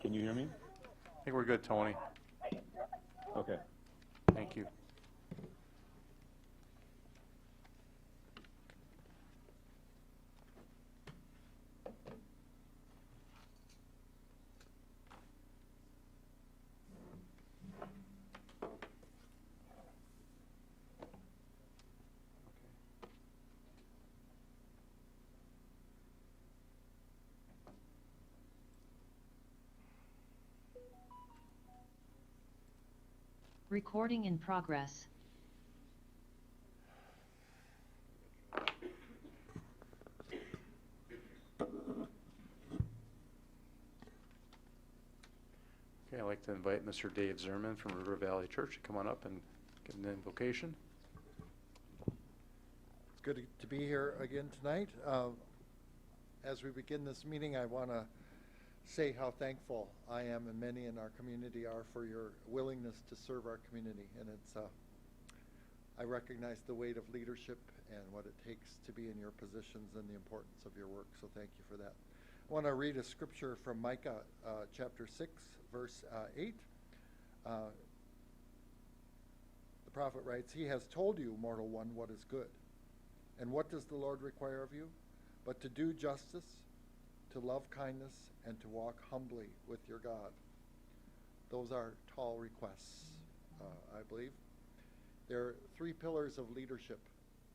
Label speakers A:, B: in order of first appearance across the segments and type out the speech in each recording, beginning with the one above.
A: Can you hear me?
B: I think we're good, Tony.
A: Okay.
B: Thank you.
C: Recording in progress.
B: Okay, I'd like to invite Mr. Dave Zerman from River Valley Church to come on up and give an invocation.
D: It's good to be here again tonight. As we begin this meeting, I want to say how thankful I am and many in our community are for your willingness to serve our community. And I recognize the weight of leadership and what it takes to be in your positions and the importance of your work. So thank you for that. I want to read a scripture from Micah chapter 6, verse 8. The prophet writes, "He has told you, mortal one, what is good. And what does the Lord require of you? But to do justice, to love kindness, and to walk humbly with your God." Those are tall requests, I believe. There are three pillars of leadership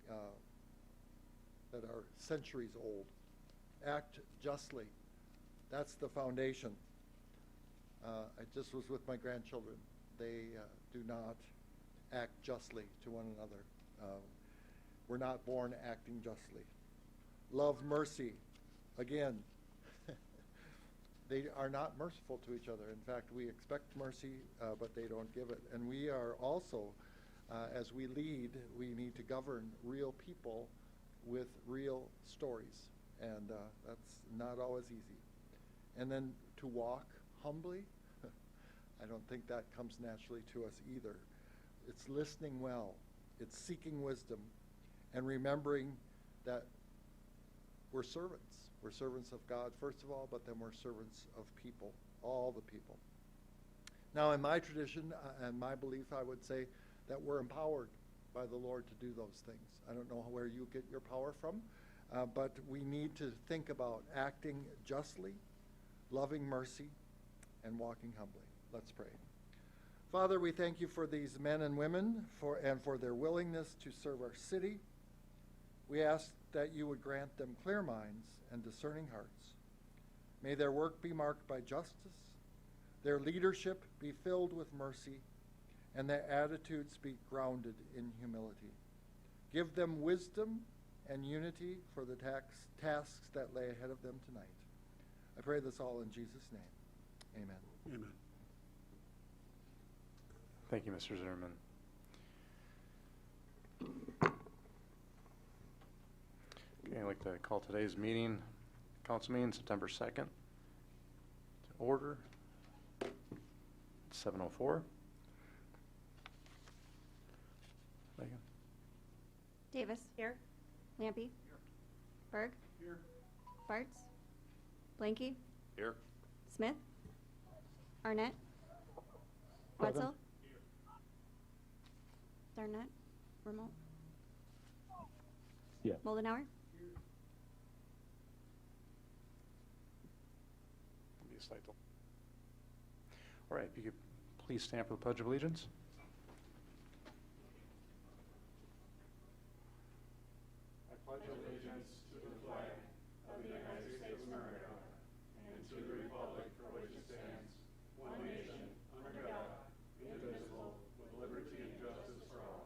D: that are centuries old. Act justly. That's the foundation. I just was with my grandchildren. They do not act justly to one another. We're not born acting justly. Love mercy. Again, they are not merciful to each other. In fact, we expect mercy, but they don't give it. And we are also, as we lead, we need to govern real people with real stories. And that's not always easy. And then to walk humbly, I don't think that comes naturally to us either. It's listening well. It's seeking wisdom and remembering that we're servants. We're servants of God, first of all, but then we're servants of people, all the people. Now, in my tradition and my belief, I would say that we're empowered by the Lord to do those things. I don't know where you get your power from, but we need to think about acting justly, loving mercy, and walking humbly. Let's pray. Father, we thank you for these men and women and for their willingness to serve our city. We ask that you would grant them clear minds and discerning hearts. May their work be marked by justice, their leadership be filled with mercy, and their attitudes be grounded in humility. Give them wisdom and unity for the tasks that lay ahead of them tonight. I pray this all in Jesus' name. Amen.
E: Amen.
B: Thank you, Mr. Zerman. Okay, I'd like to call today's meeting, council meeting, September 2nd, to order. 7:04. Megan?
F: Davis. Here. Lampy. Here. Berg.
E: Here.
F: Bartz. Blanky.
B: Here.
F: Smith. Arnett. Wetzel. Darnett. Remote.
A: Yes.
F: Moldenauer.
B: Be a slight delay. All right, if you could please stand for the Pledge of Allegiance.
E: I pledge allegiance to the flag of the United States of America and to the republic for which it stands, one nation, under God, indivisible, with liberty and justice for all.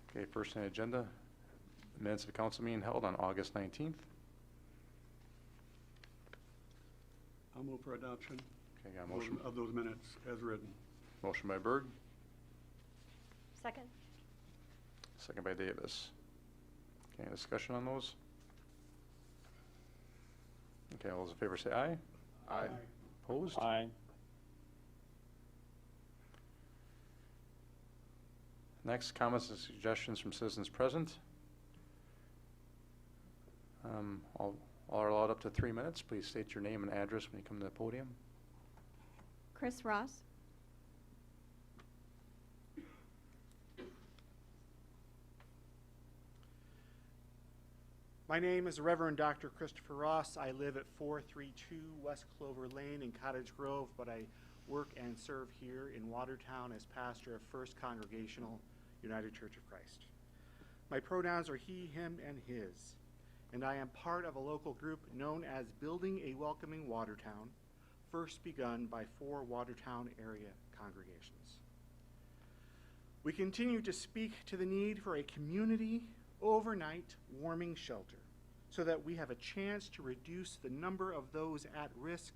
B: Okay, first on the agenda, minutes of council meeting held on August 19th.
E: I'll move for adoption
B: Okay, got a motion.
E: of those minutes as written.
B: Motion by Berg,
F: Second.
B: second by Davis. Okay, discussion on those? Okay, all those in favor say aye.
E: Aye.
B: Opposed?
A: Aye.
B: Next, comments and suggestions from citizens present. All are allowed up to 3 minutes. Please state your name and address when you come to the podium.
F: Chris Ross.
E: My name is Reverend Dr. Christopher Ross. I live at 432 West Clover Lane in Cottage Grove, but I work and serve here in Watertown as pastor of First Congregational United Church of Christ. My pronouns are he, him, and his, and I am part of a local group known as Building a Welcoming Watertown, first begun by 4 Watertown area congregations. We continue to speak to the need for a community overnight warming shelter so that we have a chance to reduce the number of those at risk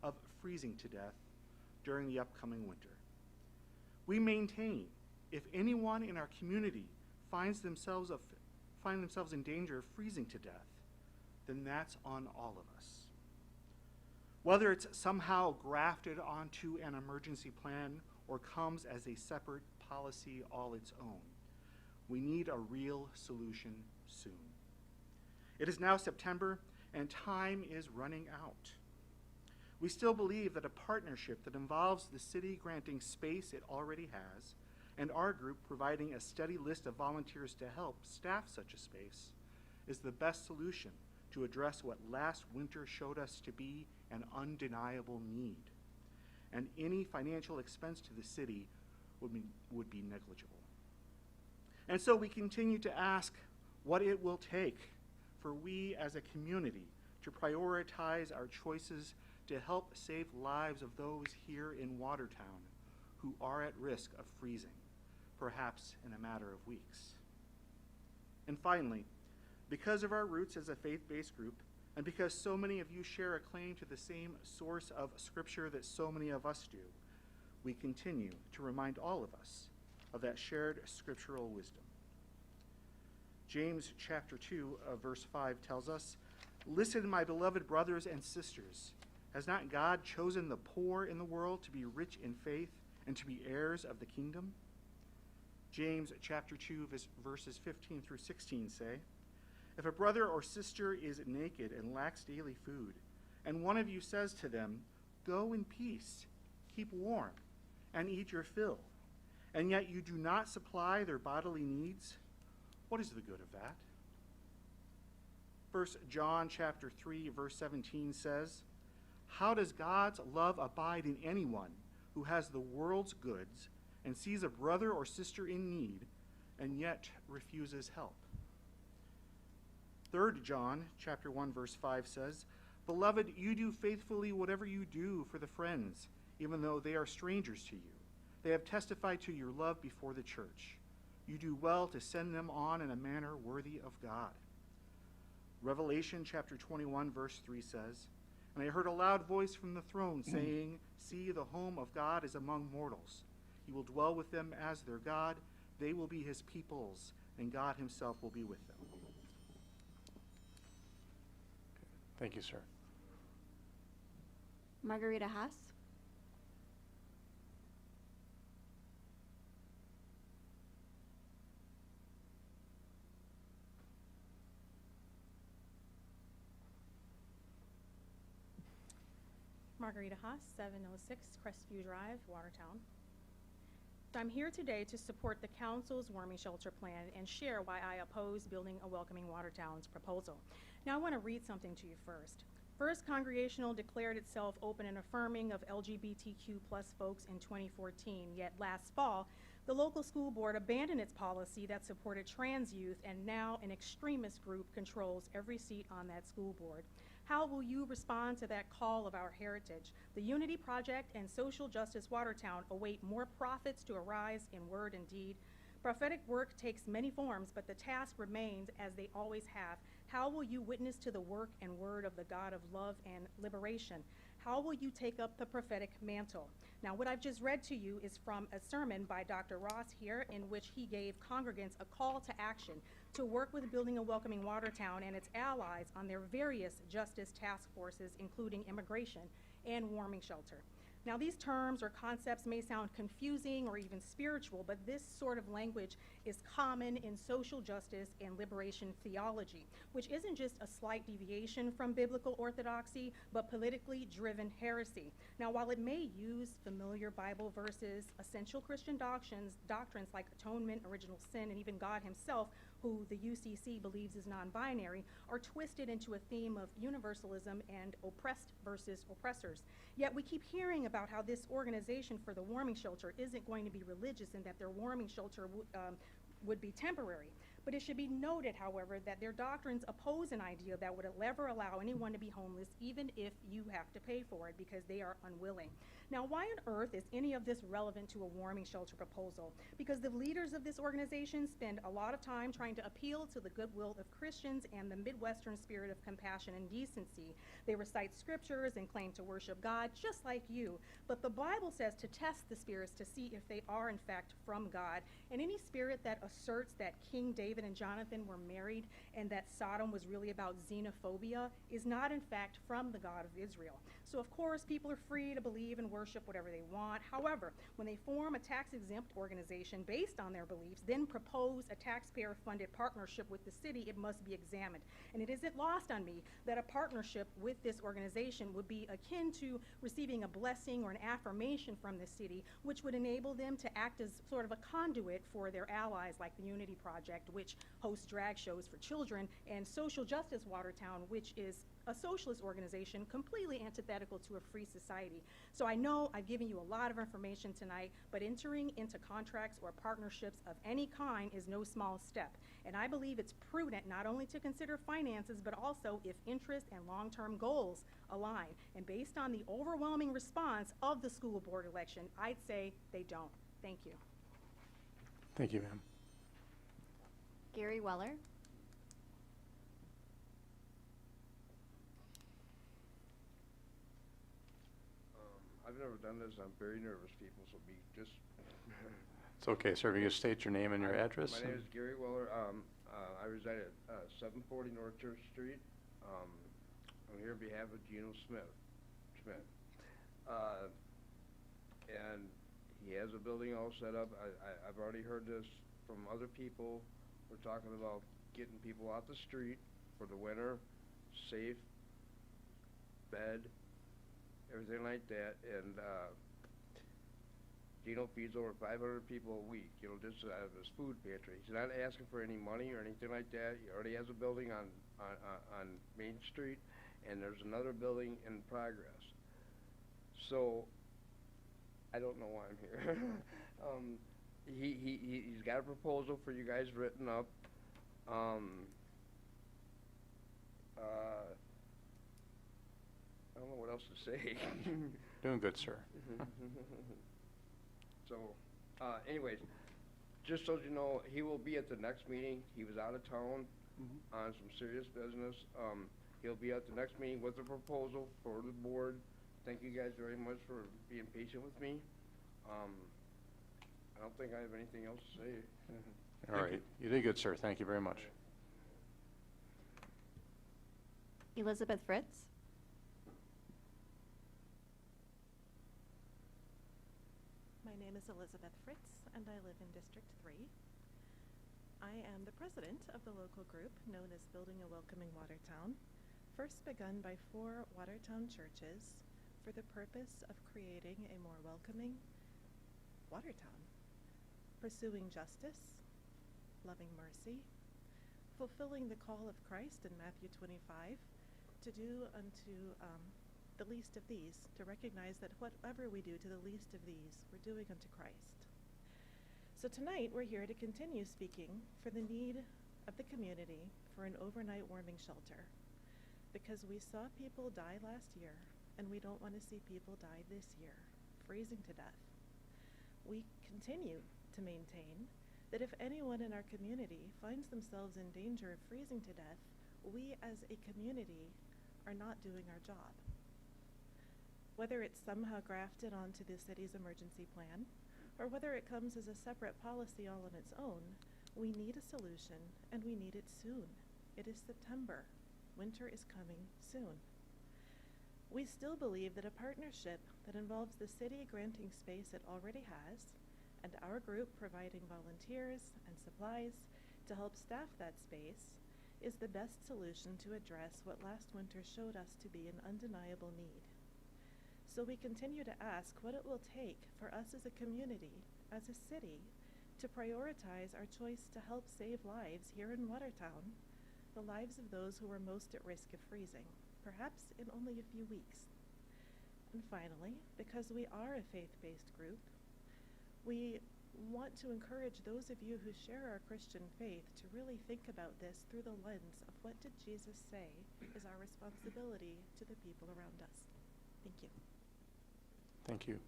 E: of freezing to death during the upcoming winter. We maintain if anyone in our community finds themselves in danger of freezing to death, then that's on all of us. Whether it's somehow grafted onto an emergency plan or comes as a separate policy all its own, we need a real solution soon. It is now September and time is running out. We still believe that a partnership that involves the city granting space it already has and our group providing a steady list of volunteers to help staff such a space is the best solution to address what last winter showed us to be an undeniable need. And any financial expense to the city would be negligible. And so we continue to ask what it will take for we as a community to prioritize our choices to help save lives of those here in Watertown who are at risk of freezing, perhaps in a matter of weeks. And finally, because of our roots as a faith-based group, and because so many of you share a claim to the same source of scripture that so many of us do, we continue to remind all of us of that shared scriptural wisdom. James chapter 2, verse 5 tells us, "Listen, my beloved brothers and sisters, has not God chosen the poor in the world to be rich in faith and to be heirs of the kingdom?" James chapter 2, verses 15 through 16 say, "If a brother or sister is naked and lacks daily food, and one of you says to them, 'Go in peace, keep warm, and eat your fill,' and yet you do not supply their bodily needs, what is the good of that?" 1 John chapter 3, verse 17 says, "How does God's love abide in anyone who has the world's goods and sees a brother or sister in need and yet refuses help?" 3 John chapter 1, verse 5 says, "Beloved, you do faithfully whatever you do for the friends, even though they are strangers to you. They have testified to your love before the church. You do well to send them on in a manner worthy of God." Revelation chapter 21, verse 3 says, "And I heard a loud voice from the throne saying, 'See, the home of God is among mortals. He will dwell with them as their God. They will be his peoples, and God himself will be with them.'"
B: Thank you, sir.
F: Margarita Haas.
G: Margarita Haas, 706 Crestview Drive, Watertown. I'm here today to support the council's warming shelter plan and share why I oppose Building a Welcoming Watertown's proposal. Now I want to read something to you first. First Congregational declared itself open and affirming of LGBTQ+ folks in 2014, yet last fall, the local school board abandoned its policy that supported trans youth, and now an extremist group controls every seat on that school board. How will you respond to that call of our heritage? The Unity Project and Social Justice Watertown await more prophets to arise in word and deed. Prophetic work takes many forms, but the task remains as they always have. How will you witness to the work and word of the God of love and liberation? How will you take up the prophetic mantle? Now, what I've just read to you is from a sermon by Dr. Ross here, in which he gave congregants a call to action to work with Building a Welcoming Watertown and its allies on their various justice task forces, including immigration and warming shelter. Now, these terms or concepts may sound confusing or even spiritual, but this sort of language is common in social justice and liberation theology, which isn't just a slight deviation from biblical orthodoxy, but politically driven heresy. Now, while it may use familiar Bible verses, essential Christian doctrines like atonement, original sin, and even God himself, who the UCC believes is non-binary, are twisted into a theme of universalism and oppressed versus oppressors. Yet we keep hearing about how this organization for the warming shelter isn't going to be religious and that their warming shelter would be temporary. But it should be noted, however, that their doctrines oppose an idea that would ever allow anyone to be homeless, even if you have to pay for it, because they are unwilling. Now, why on earth is any of this relevant to a warming shelter proposal? Because the leaders of this organization spend a lot of time trying to appeal to the goodwill of Christians and the Midwestern spirit of compassion and decency. They recite scriptures and claim to worship God just like you, but the Bible says to test the spirits to see if they are in fact from God. And any spirit that asserts that King David and Jonathan were married and that Sodom was really about xenophobia is not in fact from the God of Israel. So of course people are free to believe and worship whatever they want. However, when they form a tax-exempt organization based on their beliefs, then propose a taxpayer-funded partnership with the city, it must be examined. And it isn't lost on me that a partnership with this organization would be akin to receiving a blessing or an affirmation from the city, which would enable them to act as sort of a conduit for their allies like the Unity Project, which hosts drag shows for children, and Social Justice Watertown, which is a socialist organization completely antithetical to a free society. So I know I've given you a lot of information tonight, but entering into contracts or partnerships of any kind is no small step. And I believe it's prudent not only to consider finances, but also if interest and long-term goals align. And based on the overwhelming response of the school board election, I'd say they don't. Thank you.
B: Thank you, ma'am.
F: Gary Weller.
E: I've never done this. I'm very nervous, people, so be just.
B: It's okay, sir. If you just state your name and your address.
E: My name is Gary Weller. I reside at 740 North Church Street. I'm here on behalf of Geno Schmidt. And he has a building all set up. I've already heard this from other people. We're talking about getting people off the street for the winter, safe, bed, everything like that. And Geno feeds over 500 people a week, you know, just out of his food pantry. He's not asking for any money or anything like that. He already has a building on Main Street, and there's another building in progress. So I don't know why I'm here. He's got a proposal for you guys written up. I don't know what else to say.
B: Doing good, sir.
E: So, anyways, just so you know, he will be at the next meeting. He was out of town on some serious business. He'll be at the next meeting with a proposal for the board. Thank you guys very much for being patient with me. I don't think I have anything else to say.
B: All right. You did good, sir. Thank you very much.
F: Elizabeth Fritz.
H: My name is Elizabeth Fritz, and I live in District 3. I am the president of the local group known as Building a Welcoming Watertown, first begun by 4 Watertown churches for the purpose of creating a more welcoming Watertown, pursuing justice, loving mercy, fulfilling the call of Christ in Matthew 25 to do unto the least of these, to recognize that whatever we do to the least of these, we're doing unto Christ. So tonight we're here to continue speaking for the need of the community for an overnight warming shelter, because we saw people die last year and we don't want to see people die this year, freezing to death. We continue to maintain that if anyone in our community finds themselves in danger of freezing to death, we as a community are not doing our job. Whether it's somehow grafted onto the city's emergency plan, or whether it comes as a separate policy all on its own, we need a solution, and we need it soon. It is September. Winter is coming soon. We still believe that a partnership that involves the city granting space it already has, and our group providing volunteers and supplies to help staff that space, is the best solution to address what last winter showed us to be an undeniable need. So we continue to ask what it will take for us as a community, as a city, to prioritize our choice to help save lives here in Watertown, the lives of those who are most at risk of freezing, perhaps in only a few weeks. And finally, because we are a faith-based group, we want to encourage those of you who share our Christian faith to really think about this through the lens of what did Jesus say is our responsibility to the people around us. Thank you.
B: Thank you.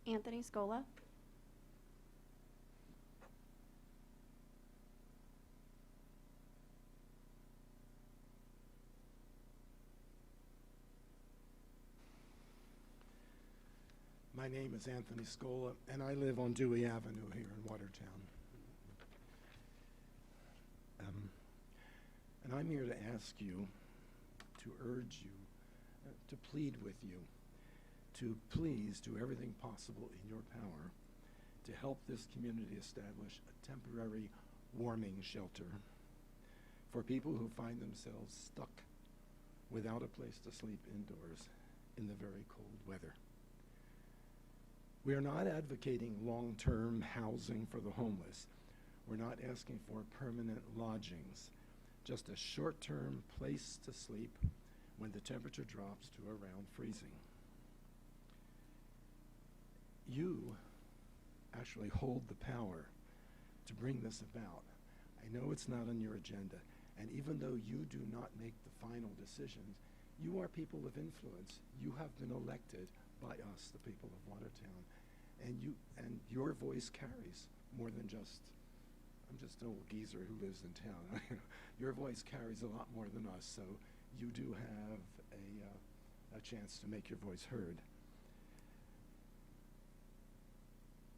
F: Anthony Scola.
I: My name is Anthony Scola, and I live on Dewey Avenue here in Watertown. And I'm here to ask you, to urge you, to plead with you, to please do everything possible in your power to help this community establish a temporary warming shelter for people who find themselves stuck without a place to sleep indoors in the very cold weather. We are not advocating long-term housing for the homeless. We're not asking for permanent lodgings, just a short-term place to sleep when the temperature drops to around freezing. You actually hold the power to bring this about. I know it's not on your agenda, and even though you do not make the final decisions, you are people of influence. You have been elected by us, the people of Watertown, and your voice carries more than just, I'm just an old geezer who lives in town. Your voice carries a lot more than us, so you do have a chance to make your voice heard.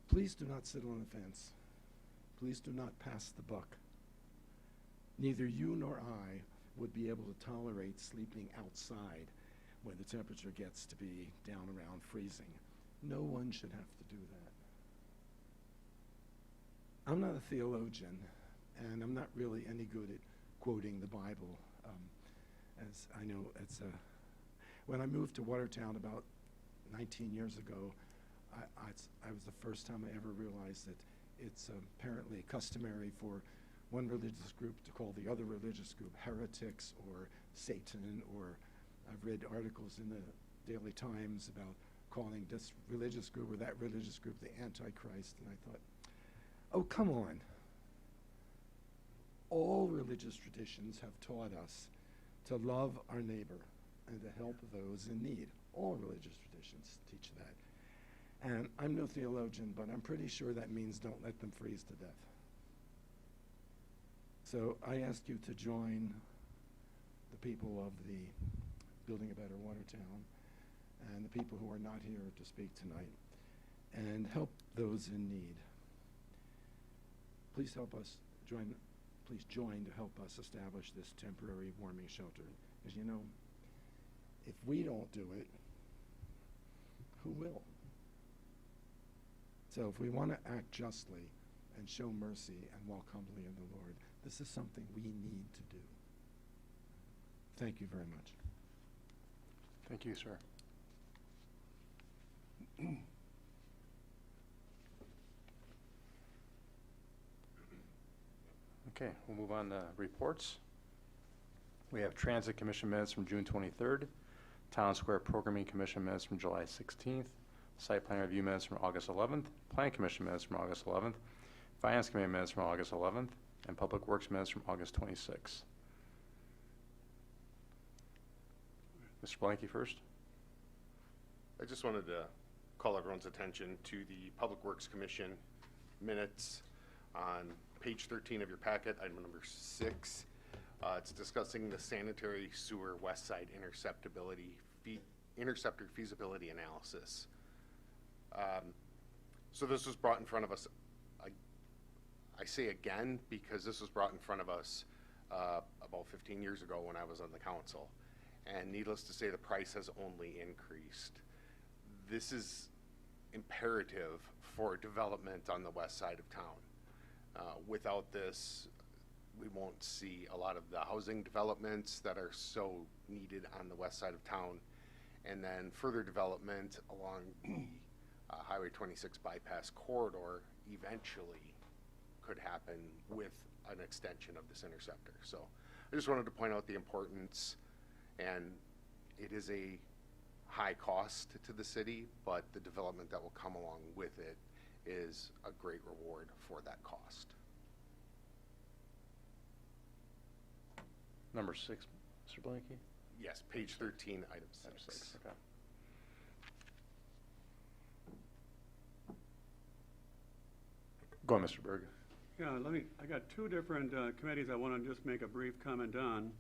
I: Please do not sit on the fence. Please do not pass the buck. Neither you nor I would be able to tolerate sleeping outside when the temperature gets to be down around freezing. No one should have to do that. I'm not a theologian, and I'm not really any good at quoting the Bible. As I know, when I moved to Watertown about 19 years ago, I was the first time I ever realized that it's apparently customary for one religious group to call the other religious group heretics or Satan, or I've read articles in the Daily Times about calling this religious group or that religious group the Antichrist, and I thought, oh, come on. All religious traditions have taught us to love our neighbor and to help those in need. All religious traditions teach that. And I'm no theologian, but I'm pretty sure that means don't let them freeze to death. So I ask you to join the people of the Building a Better Watertown and the people who are not here to speak tonight, and help those in need. Please help us join. Please join to help us establish this temporary warming shelter. Because you know, if we don't do it, who will? So if we want to act justly and show mercy and walk humbly in the Lord, this is something we need to do. Thank you very much.
B: Thank you, sir. Okay, we'll move on to reports. We have Transit Commission minutes from June 23rd, Town Square Programming Commission minutes from July 16th, Site Plan Review minutes from August 11th, Plan Commission minutes from August 11th, Finance Committee minutes from August 11th, and Public Works minutes from August 26th. Mr. Blanky first.
E: I just wanted to call everyone's attention to the Public Works Commission minutes on page 13 of your packet, item number 6. It's discussing the sanitary sewer west side interceptor feasibility analysis. So this was brought in front of us, I say again, because this was brought in front of us about 15 years ago when I was on the council.
J: and needless to say, the price has only increased. This is imperative for development on the west side of town. Without this, we won't see a lot of the housing developments that are so needed on the west side of town, and then further development along the Highway 26 bypass corridor eventually could happen with an extension of this interceptor. So I just wanted to point out the importance, and it is a high cost to the city, but the development that will come along with it is a great reward for that cost.
B: Number 6, Mr. Blanky?
J: Yes, page 13, item 6.
B: Okay. Go on, Mr. Berg.
E: Yeah, I got two different committees I want to just make a brief comment on.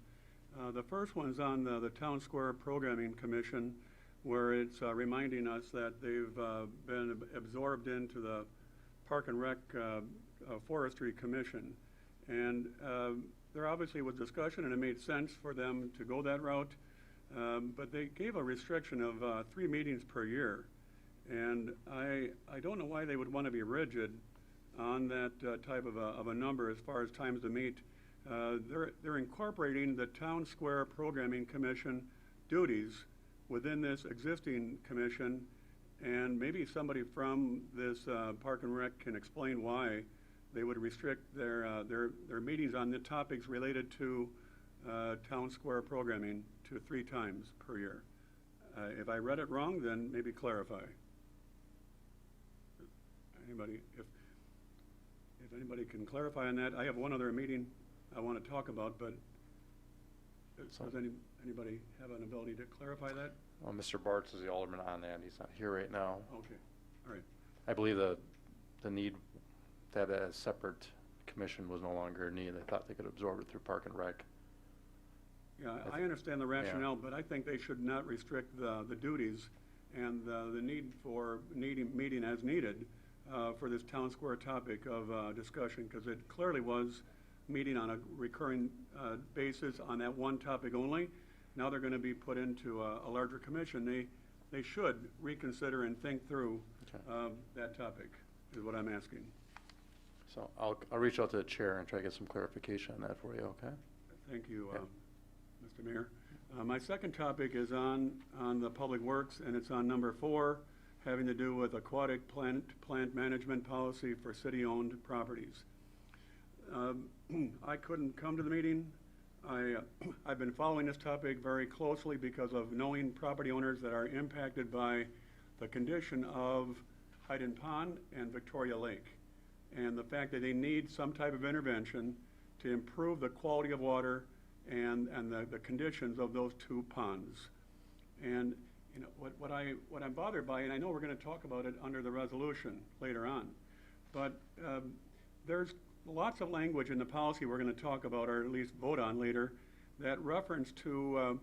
E: The first one's on the Town Square Programming Commission, where it's reminding us that they've been absorbed into the Park and Rec Forestry Commission. And there obviously was discussion, and it made sense for them to go that route, but they gave a restriction of 3 meetings per year. And I don't know why they would want to be rigid on that type of a number as far as times to meet. They're incorporating the Town Square Programming Commission duties within this existing commission, and maybe somebody from this Park and Rec can explain why they would restrict their meetings on the topics related to Town Square programming to 3 times per year. If I read it wrong, then maybe clarify. Anybody, if anybody can clarify on that. I have one other meeting I want to talk about, but does anybody have an ability to clarify that?
B: Well, Mr. Bartz is the alderman on that. He's not here right now.
E: Okay, all right.
B: I believe the need to have a separate commission was no longer a need. They thought they could absorb it through Park and Rec.
E: Yeah, I understand the rationale, but I think they should not restrict the duties and the need for meeting as needed for this Town Square topic of discussion, because it clearly was meeting on a recurring basis on that one topic only. Now they're going to be put into a larger commission. They should reconsider and think through that topic, is what I'm asking.
B: So I'll reach out to the chair and try to get some clarification on that for you, okay?
E: Thank you, Mr. Mayor. My second topic is on the Public Works, and it's on number 4, having to do with aquatic plant management policy for city-owned properties. I couldn't come to the meeting. I've been following this topic very closely because of knowing property owners that are impacted by the condition of Hayden Pond and Victoria Lake, and the fact that they need some type of intervention to improve the quality of water and the conditions of those 2 ponds. And you know what I'm bothered by, and I know we're going to talk about it under the resolution later on, but there's lots of language in the policy we're going to talk about, or at least vote on later, that reference to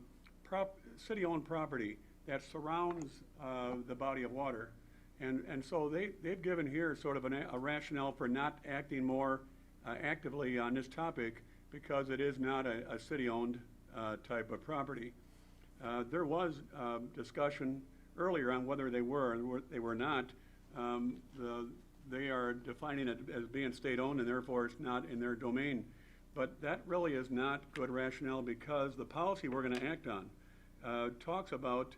E: city-owned property that surrounds the body of water. And so they've given here sort of a rationale for not acting more actively on this topic because it is not a city-owned type of property. There was discussion earlier on whether they were and they were not. They are defining it as being state-owned, and therefore it's not in their domain. But that really is not good rationale, because the policy we're going to act on talks about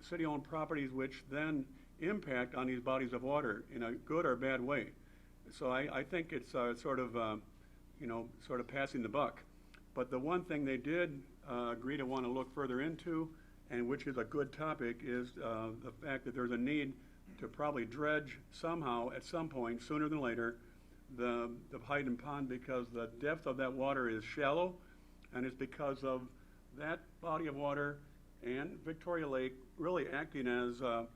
E: city-owned properties which then impact on these bodies of water in a good or bad way. So I think it's sort of passing the buck. But the one thing they did agree to want to look further into, and which is a good topic, is the fact that there's a need to probably dredge somehow at some point, sooner than later, the Hayden Pond, because the depth of that water is shallow, and it's because of that body of water and Victoria Lake really acting as a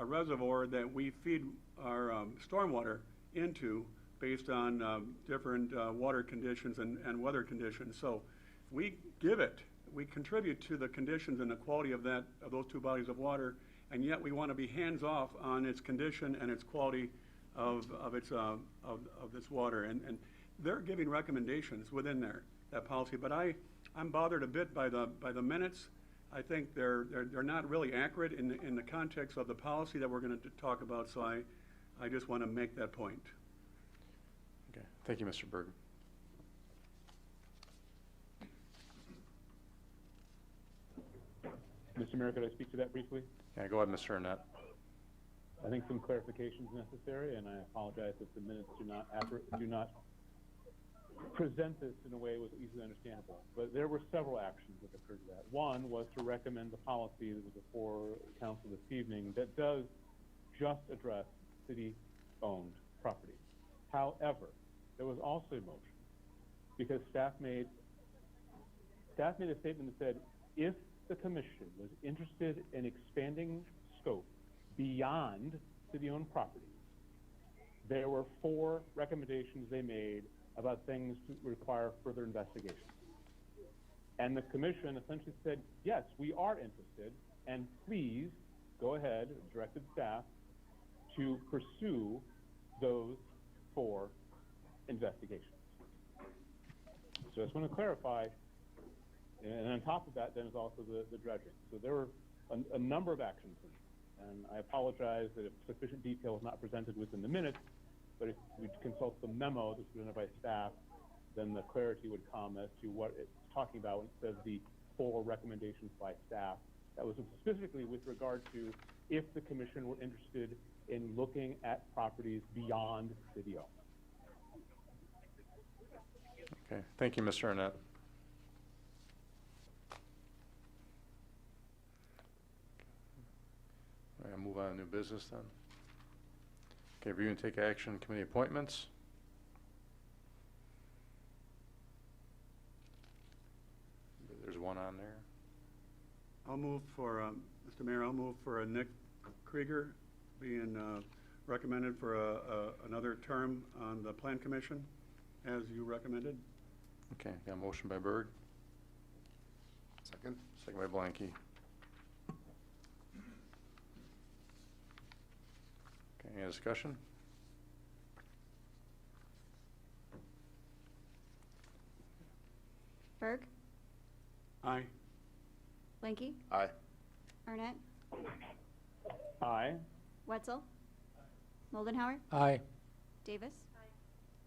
E: reservoir that we feed our stormwater into based on different water conditions and weather conditions. So we contribute to the conditions and the quality of those 2 bodies of water, and yet we want to be hands-off on its condition and its quality of this water. And they're giving recommendations within that policy. But I I'm bothered a bit by the minutes. I think they're not really accurate in the context of the policy that we're going to talk about, so I just want to make that point.
B: Okay, thank you, Mr. Berg.
A: Mr. Mayor, could I speak to that briefly?
B: Yeah, go ahead, Mr. Arnett.
A: I think some clarification is necessary, and I apologize if the minutes do not present this in a way that was easily understandable. But there were several actions that occurred to that. One was to recommend the policy that was before council this evening that does just address city-owned property. However, there was also a motion because staff made a statement that said if the commission was interested in expanding scope beyond city-owned properties, there were 4 recommendations they made about things to require further investigation. And the commission essentially said, yes, we are interested, and please go ahead, directed staff, to pursue those 4 investigations. So I just want to clarify, and on top of that, then is also the dredging. So there were a number of actions, and I apologize that if sufficient detail is not presented within the minutes, but if we consult the memo that's presented by staff, then the clarity would come as to what it's talking about when it says the 4 recommendations by staff. That was specifically with regard to if the commission were interested in looking at properties beyond city-owned.
B: Okay, thank you, Mr. Arnett. All right, I'll move on to new business then. Okay, review and take action, committee appointments. There's one on there.
E: I'll move for, Mr. Mayor, I'll move for Nick Krieger being recommended for another term on the Plan Commission, as you recommended.
B: Okay, got a motion by Berg,
J: Second?
B: second by Blanky. Okay, any discussion?
F: Berg,
E: Aye.
F: Blanky,
J: Aye.
F: Arnett,
A: Aye.
F: Wetzel, Moldenhauer,
I: Aye.
F: Davis,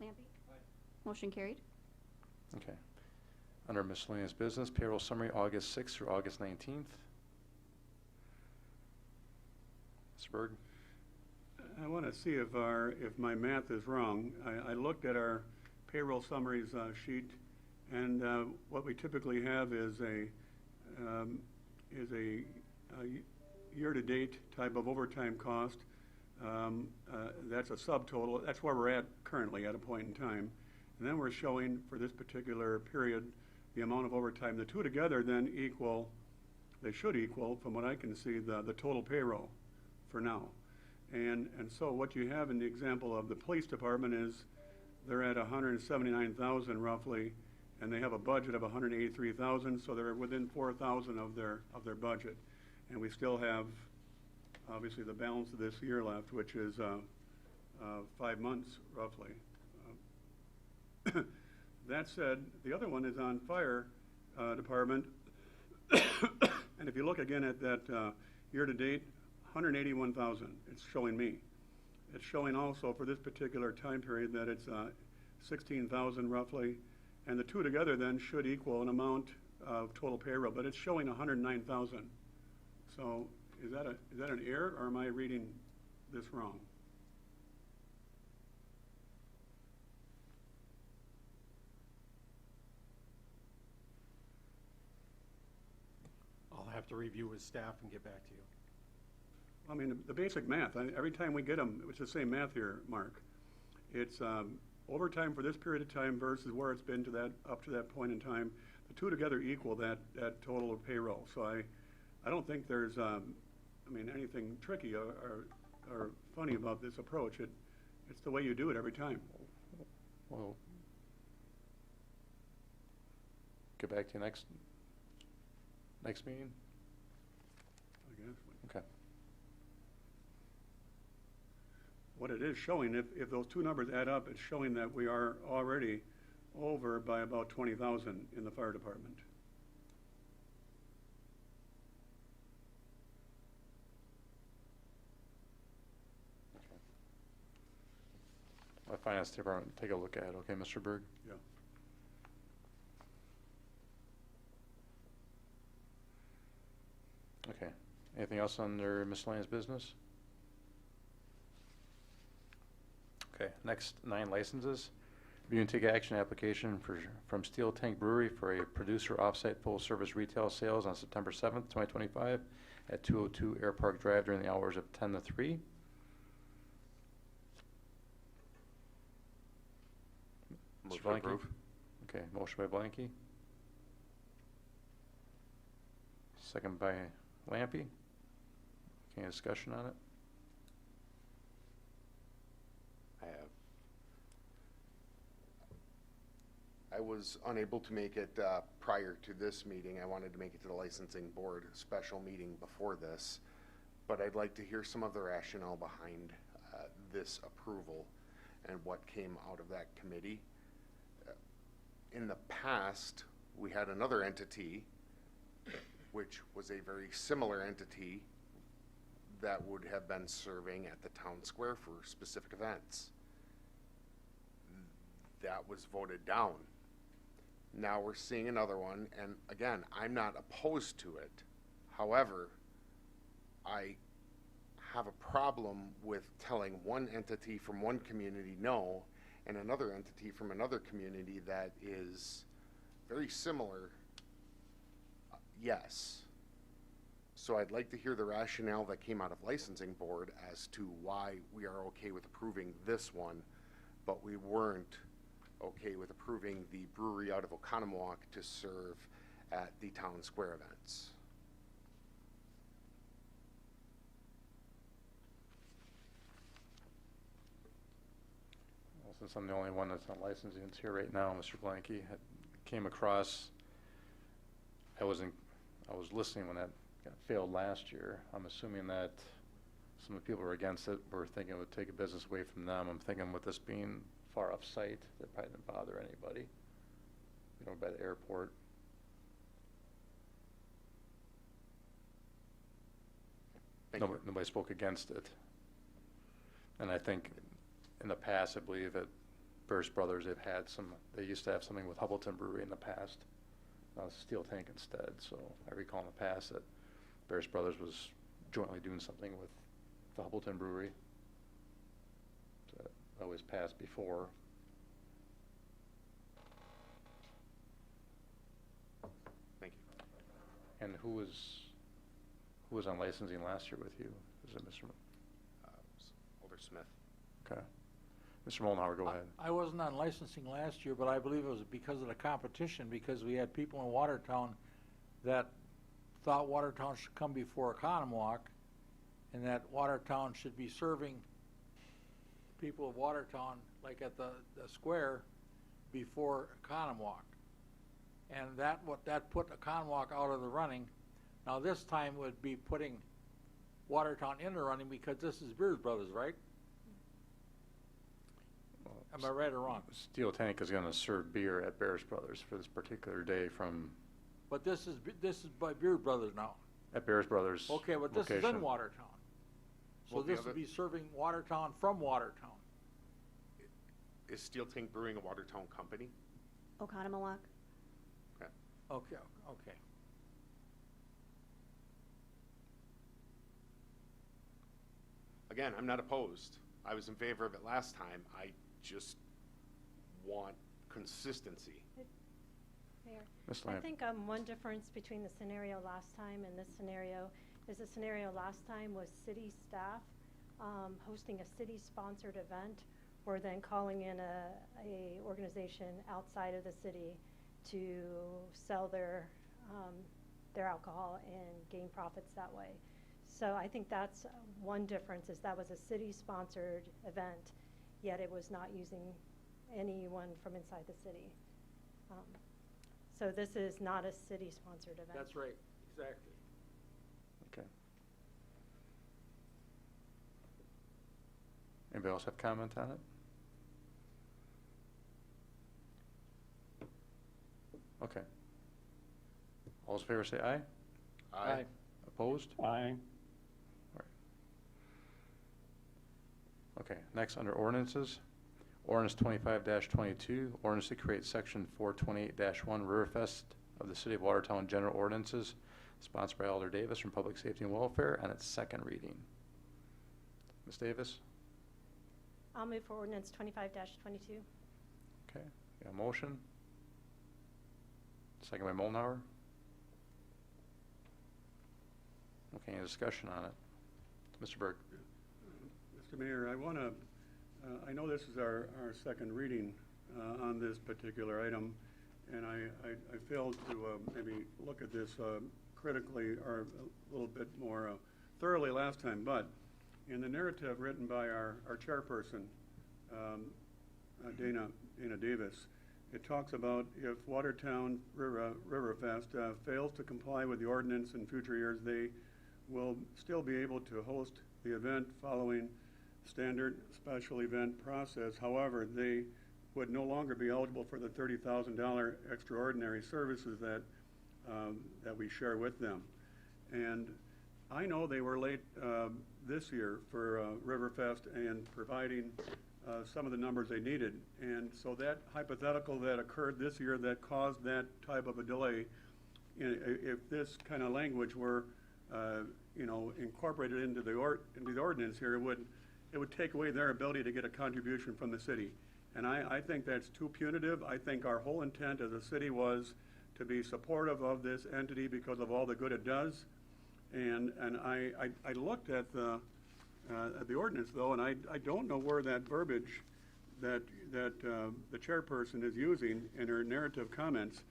F: Lampy. Motion carried.
B: Okay. Under miscellaneous business, payroll summary, August 6th through August 19th. Mr. Berg?
E: I want to see if my math is wrong. I looked at our payroll summaries sheet, and what we typically have is a year-to-date type of overtime cost. That's a subtotal. That's where we're at currently at a point in time. And then we're showing for this particular period the amount of overtime. The two together then equal, they should equal, from what I can see, the total payroll for now. And so what you have in the example of the police department is they're at 179,000 roughly, and they have a budget of 183,000, so they're within 4,000 of their budget. And we still have obviously the balance of this year left, which is 5 months roughly. That said, the other one is on fire department. And if you look again at that year-to-date, 181,000, it's showing me. It's showing also for this particular time period that it's 16,000 roughly, and the two together then should equal an amount of total payroll, but it's showing 109,000. So is that an error, or am I reading this wrong?
K: I'll have to review with staff and get back to you.
E: I mean, the basic math, every time we get them, it's the same math here, Mark. It's overtime for this period of time versus where it's been up to that point in time. The two together equal that total of payroll. So I don't think there's anything tricky or funny about this approach. It's the way you do it every time.
B: Well, get back to you next meeting?
E: I guess.
B: Okay.
E: What it is showing, if those two numbers add up, it's showing that we are already over by about 20,000 in the fire department.
B: the finance department take a look at it, okay, Mr. Berg?
E: Yeah.
B: Okay, anything else under miscellaneous business? Okay, next, 9 licenses. Review and take action application from Steel Tank Brewery for a producer offsite full-service retail sales on September 7th, 2025 at 202 Air Park Drive during the hours of 10 to 3.
J: Move
B: Mr.
J: to
B: Blanky?
J: approve.
B: Okay, motion by Blanky. Second by Lampy. Any discussion on it?
J: I have. I was unable to make it prior to this meeting. I wanted to make it to the licensing board special meeting before this, but I'd like to hear some of the rationale behind this approval and what came out of that committee. In the past, we had another entity, which was a very similar entity that would have been serving at the town square for specific events. That was voted down. Now we're seeing another one, and again, I'm not opposed to it. However, I have a problem with telling one entity from one community no, and another entity from another community that is very similar, yes. So I'd like to hear the rationale that came out of licensing board as to why we are okay with approving this one, but we weren't okay with approving the brewery out of Oconomowoc to serve at the town square events.
B: Well, since I'm the only one that's on licensing that's here right now, Mr. Blanky, I came across, I was listening when that failed last year. I'm assuming that some of the people who were against it were thinking it would take a business away from them. I'm thinking with this being far off site, that probably didn't bother anybody, you know, by the airport. Nobody spoke against it. And I think in the past, I believe that Bears Brothers, they used to have something with Hubbleton Brewery in the past. Steel Tank instead. So I recall in the past that Bears Brothers was jointly doing something with the Hubbleton Brewery. So that always passed before.
J: Thank you.
B: And who was on licensing last year with you? Is it Mr.
J: Alder Smith.
B: Okay. Mr. Moldenhauer, go ahead.
L: I wasn't on licensing last year, but I believe it was because of the competition, because we had people in Watertown that thought Watertown should come before Oconomowoc, and that Watertown should be serving people of Watertown, like at the square, before Oconomowoc. And that put Oconomowoc out of the running. Now this time would be putting Watertown in the running because this is Beers Brothers, right? Am I right or wrong?
B: Steel Tank is going to serve beer at Bears Brothers for this particular day from.
L: But this is by Beer Brothers now.
B: At Bears Brothers.
L: Okay, but this is in Watertown. So
J: Well,
L: this would be serving Watertown from Watertown.
J: Is Steel Tank Brewing a Watertown company?
F: Oconomowoc.
J: Okay.
L: Okay.
J: Again, I'm not opposed. I was in favor of it last time. I just want consistency.
M: Mayor,
B: Ms.
M: I
B: Lamb.
M: think one difference between the scenario last time and this scenario is the scenario last time was city staff hosting a city-sponsored event, or then calling in a organization outside of the city to sell their alcohol and gain profits that way. So I think that's one difference, is that was a city-sponsored event, yet it was not using anyone from inside the city. So this is not a city-sponsored event.
L: That's right, exactly.
B: Okay. Anybody else have comment on it? Okay. All those in favor say aye.
J: Aye.
B: Opposed?
A: Aye.
B: Okay, next under ordinances, Ordinance 25-22, ordinance to create Section 428-1 Riverfest of the City of Watertown General Ordinances, sponsored by Alder Davis from Public Safety and Welfare, on its second reading. Ms. Davis?
M: I'll move for ordinance 25-22.
B: Okay, got a motion? Second by Moldenhauer. Okay, any discussion on it? Mr. Berg?
E: Mr. Mayor, I want to, I know this is our second reading on this particular item, and I failed to maybe look at this critically or a little bit more thoroughly last time, but in the narrative written by our chairperson, Dana Davis, it talks about if Watertown Riverfest fails to comply with the ordinance in future years, they will still be able to host the event following standard special event process. However, they would no longer be eligible for the $30,000 extraordinary services that we share with them. And I know they were late this year for Riverfest and providing some of the numbers they needed. And so that hypothetical that occurred this year that caused that type of a delay, if this kind of language were incorporated into the ordinance here, it would take away their ability to get a contribution from the city. And I think that's too punitive. I think our whole intent as a city was to be supportive of this entity because of all the good it does. And I looked at the ordinance though, and I don't know where that verbiage that the chairperson is using in her narrative comments.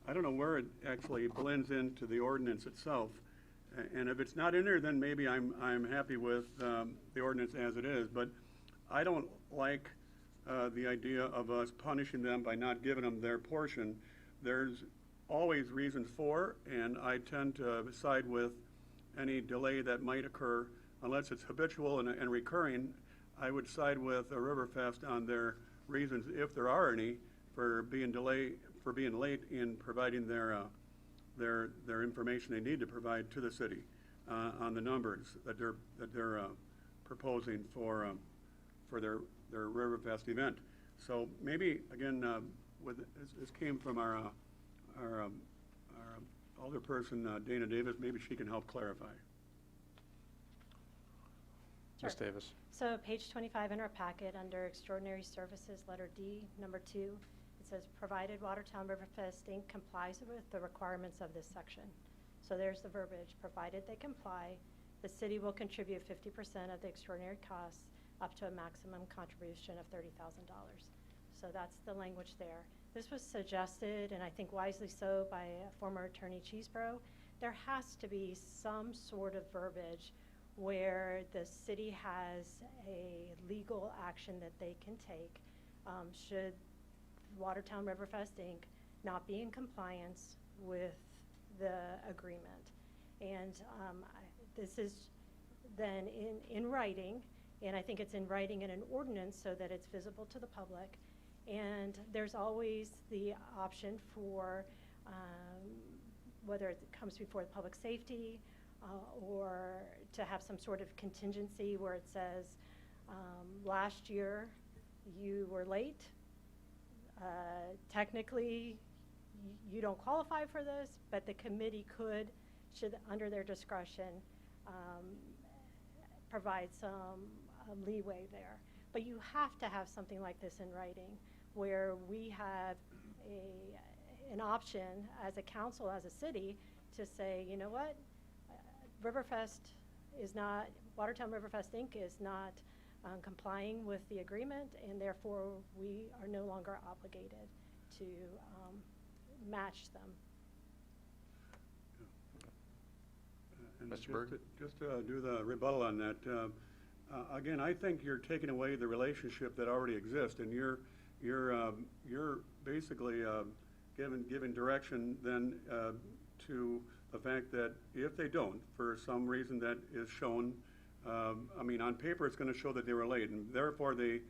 E: I don't know where it actually blends into the ordinance itself. And if it's not in there, then maybe I'm happy with the ordinance as it is. But I don't like the idea of us punishing them by not giving them their portion. There's always reasons for, and I tend to side with any delay that might occur. Unless it's habitual and recurring, I would side with Riverfest on their reasons, if there are any, for being late in providing their information they need to provide to the city on the numbers that they're proposing for their Riverfest event. So maybe again, this came from our alderperson Dana Davis. Maybe she can help clarify.
M: Sure.
B: Ms. Davis.
M: So page 25 in our packet, under Extraordinary Services, letter D, number 2, it says, provided Watertown Riverfest Inc. complies with the requirements of this section. So there's the verbiage. Provided they comply, the city will contribute 50% of the extraordinary costs up to a maximum contribution of $30,000. So that's the language there. This was suggested, and I think wisely so, by former Attorney Cheeseborough. There has to be some sort of verbiage where the city has a legal action that they can take should Watertown Riverfest Inc. not be in compliance with the agreement. And this is then in writing, and I think it's in writing in an ordinance so that it's visible to the public. And there's always the option for whether it comes before the public safety or to have some sort of contingency where it says, last year you were late. Technically, you don't qualify for this, but the committee should under their discretion, provide some leeway there. But you have to have something like this in writing, where we have an option as a council, as a city, to say, you know what, Watertown Riverfest Inc. is not complying with the agreement, and therefore we are no longer obligated to match them.
E: And
B: Mr. Berg?
E: Just to do the rebuttal on that, again, I think you're taking away the relationship that already exists, and you're basically giving direction then to the fact that if they don't, for some reason that is shown, I mean, on paper it's going to show that they were late, and therefore they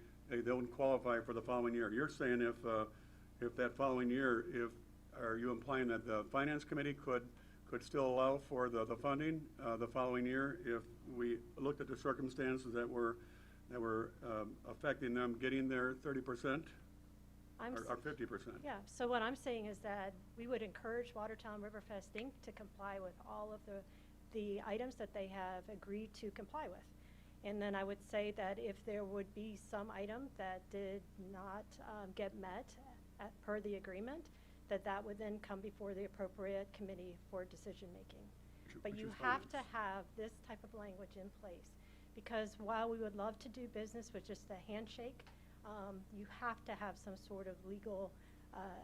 E: don't qualify for the following year. You're saying if that following year, are you implying that the Finance Committee could still allow for the funding the following year if we looked at the circumstances that were that were affecting them getting their 30%
M: I'm
E: or
M: s-
E: 50%?
M: Yeah, so what I'm saying is that we would encourage Watertown Riverfest Inc. to comply with all of the items that they have agreed to comply with. And then I would say that if there would be some item that did not get met per the agreement, that would then come before the appropriate committee for decision-making. But
E: Which
M: you
E: is
M: have to
E: finance.
M: have this type of language in place, because while we would love to do business with just a handshake, you have to have some sort of legal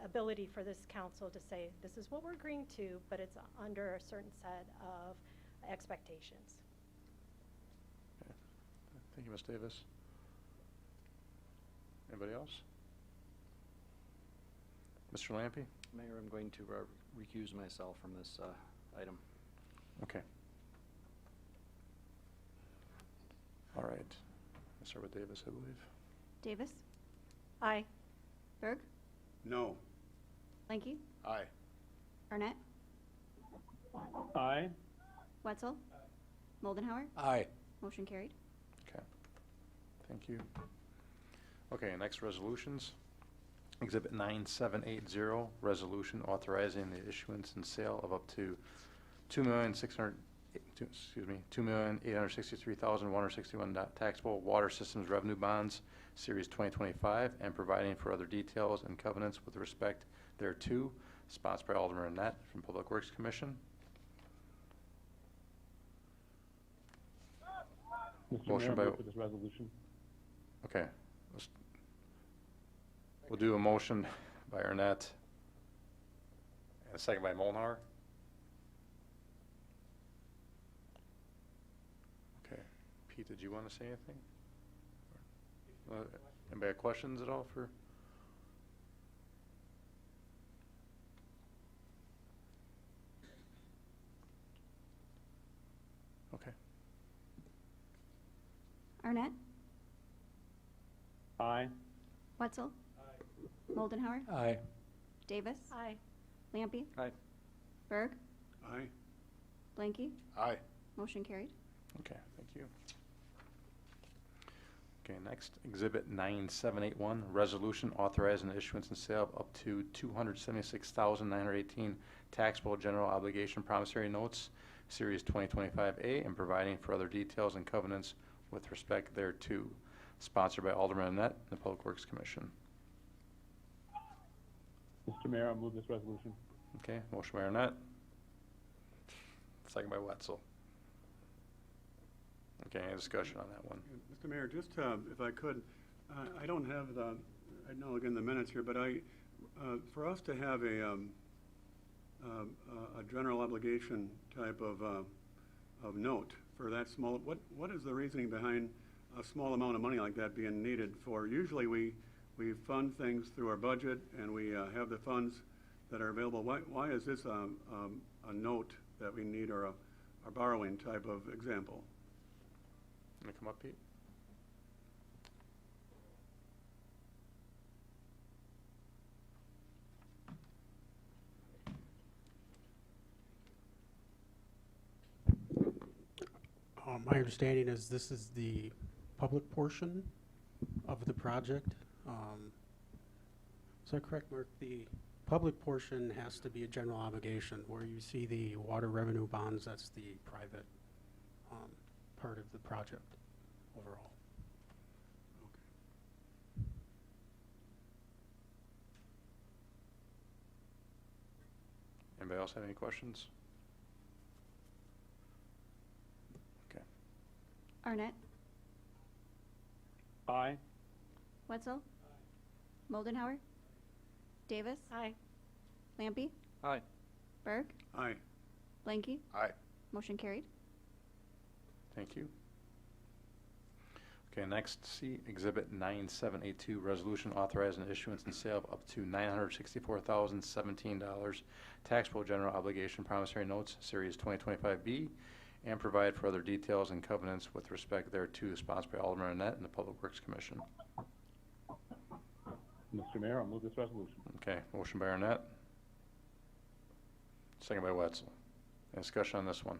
M: ability for this council to say, this is what we're agreeing to, but it's under a certain set of expectations.
B: Okay. Thank you, Ms. Davis. Anybody else? Mr. Lampy?
N: Mayor, I'm going to recuse myself from this item.
B: Okay. All right. Let's start with Davis, I believe.
F: Davis,
M: Aye.
F: Berg,
E: No.
F: Blanky,
J: Aye.
F: Arnett,
A: Aye.
F: Wetzel, Moldenhauer,
L: Aye.
F: motion carried.
B: Okay. Thank you. Okay, next resolutions. Exhibit 9780, resolution authorizing the issuance and sale of up to $2,863,161 taxable water systems revenue bonds, Series 2025, and providing for other details and covenants with respect thereto, sponsored by Alderman Annette from Public Works Commission.
A: Mr.
B: Motion
A: Mayor,
B: by-
A: move for this resolution.
B: Okay. We'll do a motion by Arnett and a second by Molnar. Okay. Pete, did you want to say anything? Anybody have questions at all for? Okay.
F: Arnett,
A: Aye.
F: Wetzel, Moldenhauer,
L: Aye.
F: Davis,
M: Aye.
F: Lampy,
N: Aye.
F: Berg,
E: Aye.
F: Blanky,
J: Aye.
F: motion carried.
B: Okay, thank you. Okay, next, Exhibit 9781, resolution authorizing the issuance and sale of up to $276,918 taxable general obligation promissory notes, Series 2025A, and providing for other details and covenants with respect thereto, sponsored by Alderman Annette and the Public Works Commission.
A: Mr. Mayor, I'll move this resolution.
B: Okay, motion by Arnett, second by Wetzel. Okay, any discussion on that one?
E: Mr. Mayor, just if I could, I don't have the, I know again the minutes here, but for us to have a general obligation type of note for that small, what is the reasoning behind a small amount of money like that being needed for? Usually we fund things through our budget and we have the funds that are available. Why is this a note that we need, or a borrowing type of example?
B: Gonna come up, Pete?
K: My understanding is this is the public portion of the project. Is that correct, Mark? The public portion has to be a general obligation. Where you see the water revenue bonds, that's the private part of the project overall.
B: Anybody else have any questions? Okay.
F: Arnett,
A: Aye.
F: Wetzel, Moldenhauer, Davis,
M: Aye.
F: Lampy,
N: Aye.
F: Berg,
E: Aye.
F: Blanky,
J: Aye.
F: motion carried.
B: Thank you. Okay, next, see Exhibit 9782, resolution authorizing the issuance and sale of up to $964,017 taxable general obligation promissory notes, Series 2025B, and provide for other details and covenants with respect thereto, sponsored by Alderman Annette and the Public Works Commission.
A: Mr. Mayor, I'll move this resolution.
B: Okay, motion by Arnett, second by Wetzel. Any discussion on this one?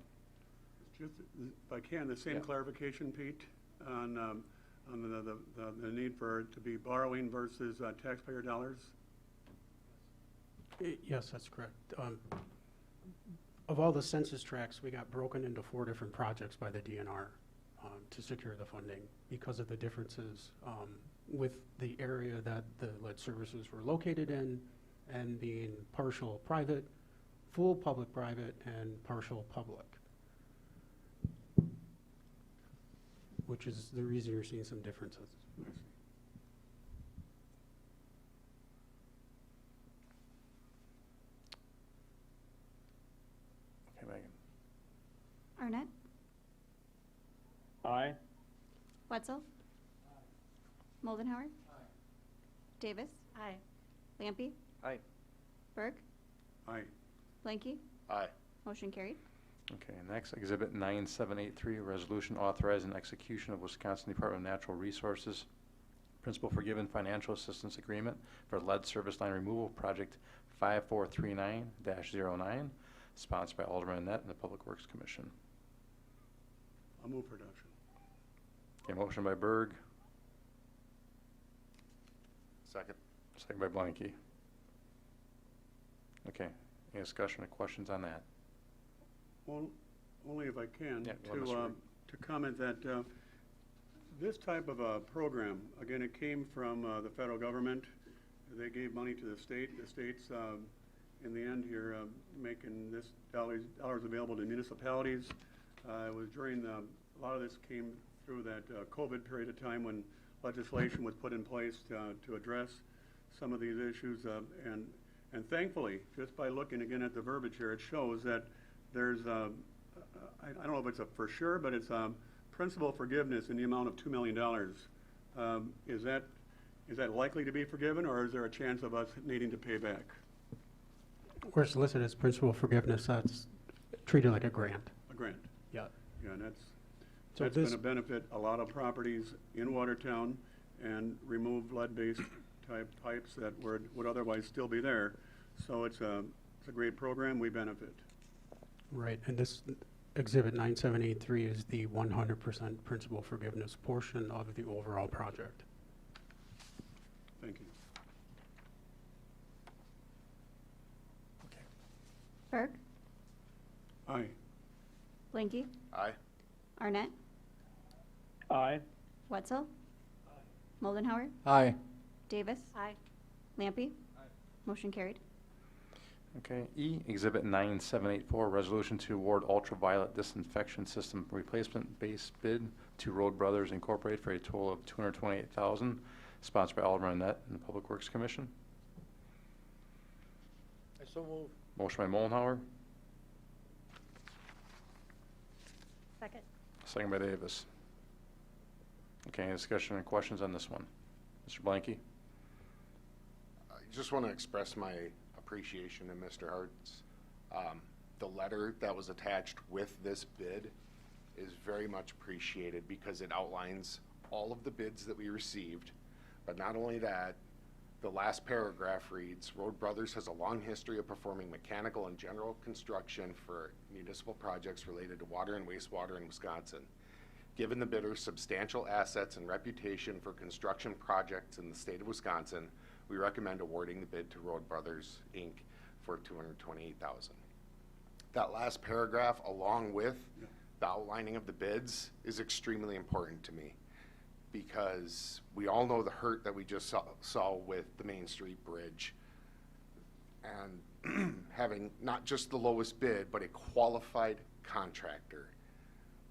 E: Just, if I can, the same
B: Yeah.
E: clarification, Pete, on on the need for it to be borrowing versus taxpayer dollars?
K: Yes, that's correct. Of all the census tracts, we got broken into 4 different projects by the DNR to secure the funding because of the differences with the area that the lead services were located in and being partial private, full public-private, and partial public, which is the reason you're seeing some differences.
B: Okay, Megan.
F: Arnett,
A: Aye.
F: Wetzel, Moldenhauer, Davis,
M: Aye.
F: Lampy,
N: Aye.
F: Berg,
E: Aye.
F: Blanky,
J: Aye.
F: motion carried.
B: Okay, next, Exhibit 9783, a resolution authorizing execution of Wisconsin Department of Natural Resources Principal Forgiven Financial Assistance Agreement for Lead Service Line Removal Project 5439-09, sponsored by Alderman Annette and the Public Works Commission.
E: I'll move for adoption.
B: Okay, motion by Berg,
J: Second.
B: second by Blanky. Okay, any discussion or questions on that?
E: Well, only if I can,
B: Yeah, go on, Mr. Reed.
E: to comment that this type of a program, again, it came from the federal government. They gave money to the state. The state's, in the end here, making this dollars available to municipalities. It was during a lot of this came through that COVID period of time when legislation was put in place to address some of these issues. And thankfully, just by looking again at the verbiage here, it shows that there's, I don't know if it's a for sure, but it's principal forgiveness in the amount of $2 million. Is that likely to be forgiven, or is there a chance of us needing to pay back?
K: Where it's listed as principal forgiveness, that's treated like a grant.
E: A grant?
K: Yeah.
E: Yeah, and that's
K: So
E: going
K: this,
E: to benefit a lot of properties in Watertown and remove lead-based type pipes that would otherwise still be there. So it's a great program. We benefit.
K: right, and this Exhibit 9783 is the 100% principal forgiveness portion of the overall project.
E: Thank you.
F: Berg,
E: Aye.
F: Blanky,
J: Aye.
F: Arnett,
A: Aye.
F: Wetzel, Moldenhauer,
L: Aye.
F: Davis,
M: Aye.
F: Lampy, motion carried.
B: Okay, E, Exhibit 9784, resolution to award ultraviolet disinfection system replacement base bid to Road Brothers Incorporated for a total of $228,000, sponsored by Alderman Annette and the Public Works Commission.
L: I so move.
B: Motion by Mollenhauer,
M: Second.
B: second by Davis. Okay, any discussion or questions on this one? Mr. Blanky?
J: I just want to express my appreciation to Mr. Hartz. The letter that was attached with this bid is very much appreciated because it outlines all of the bids that we received. But not only that, the last paragraph reads, Road Brothers has a long history of performing mechanical and general construction for municipal projects related to water and wastewater in Wisconsin. Given the bidder's substantial assets and reputation for construction projects in the state of Wisconsin, we recommend awarding the bid to Road Brothers, Inc. for $228,000. That last paragraph, along with the outlining of the bids, is extremely important to me because we all know the hurt that we just saw with the Main Street Bridge. And having not just the lowest bid, but a qualified contractor.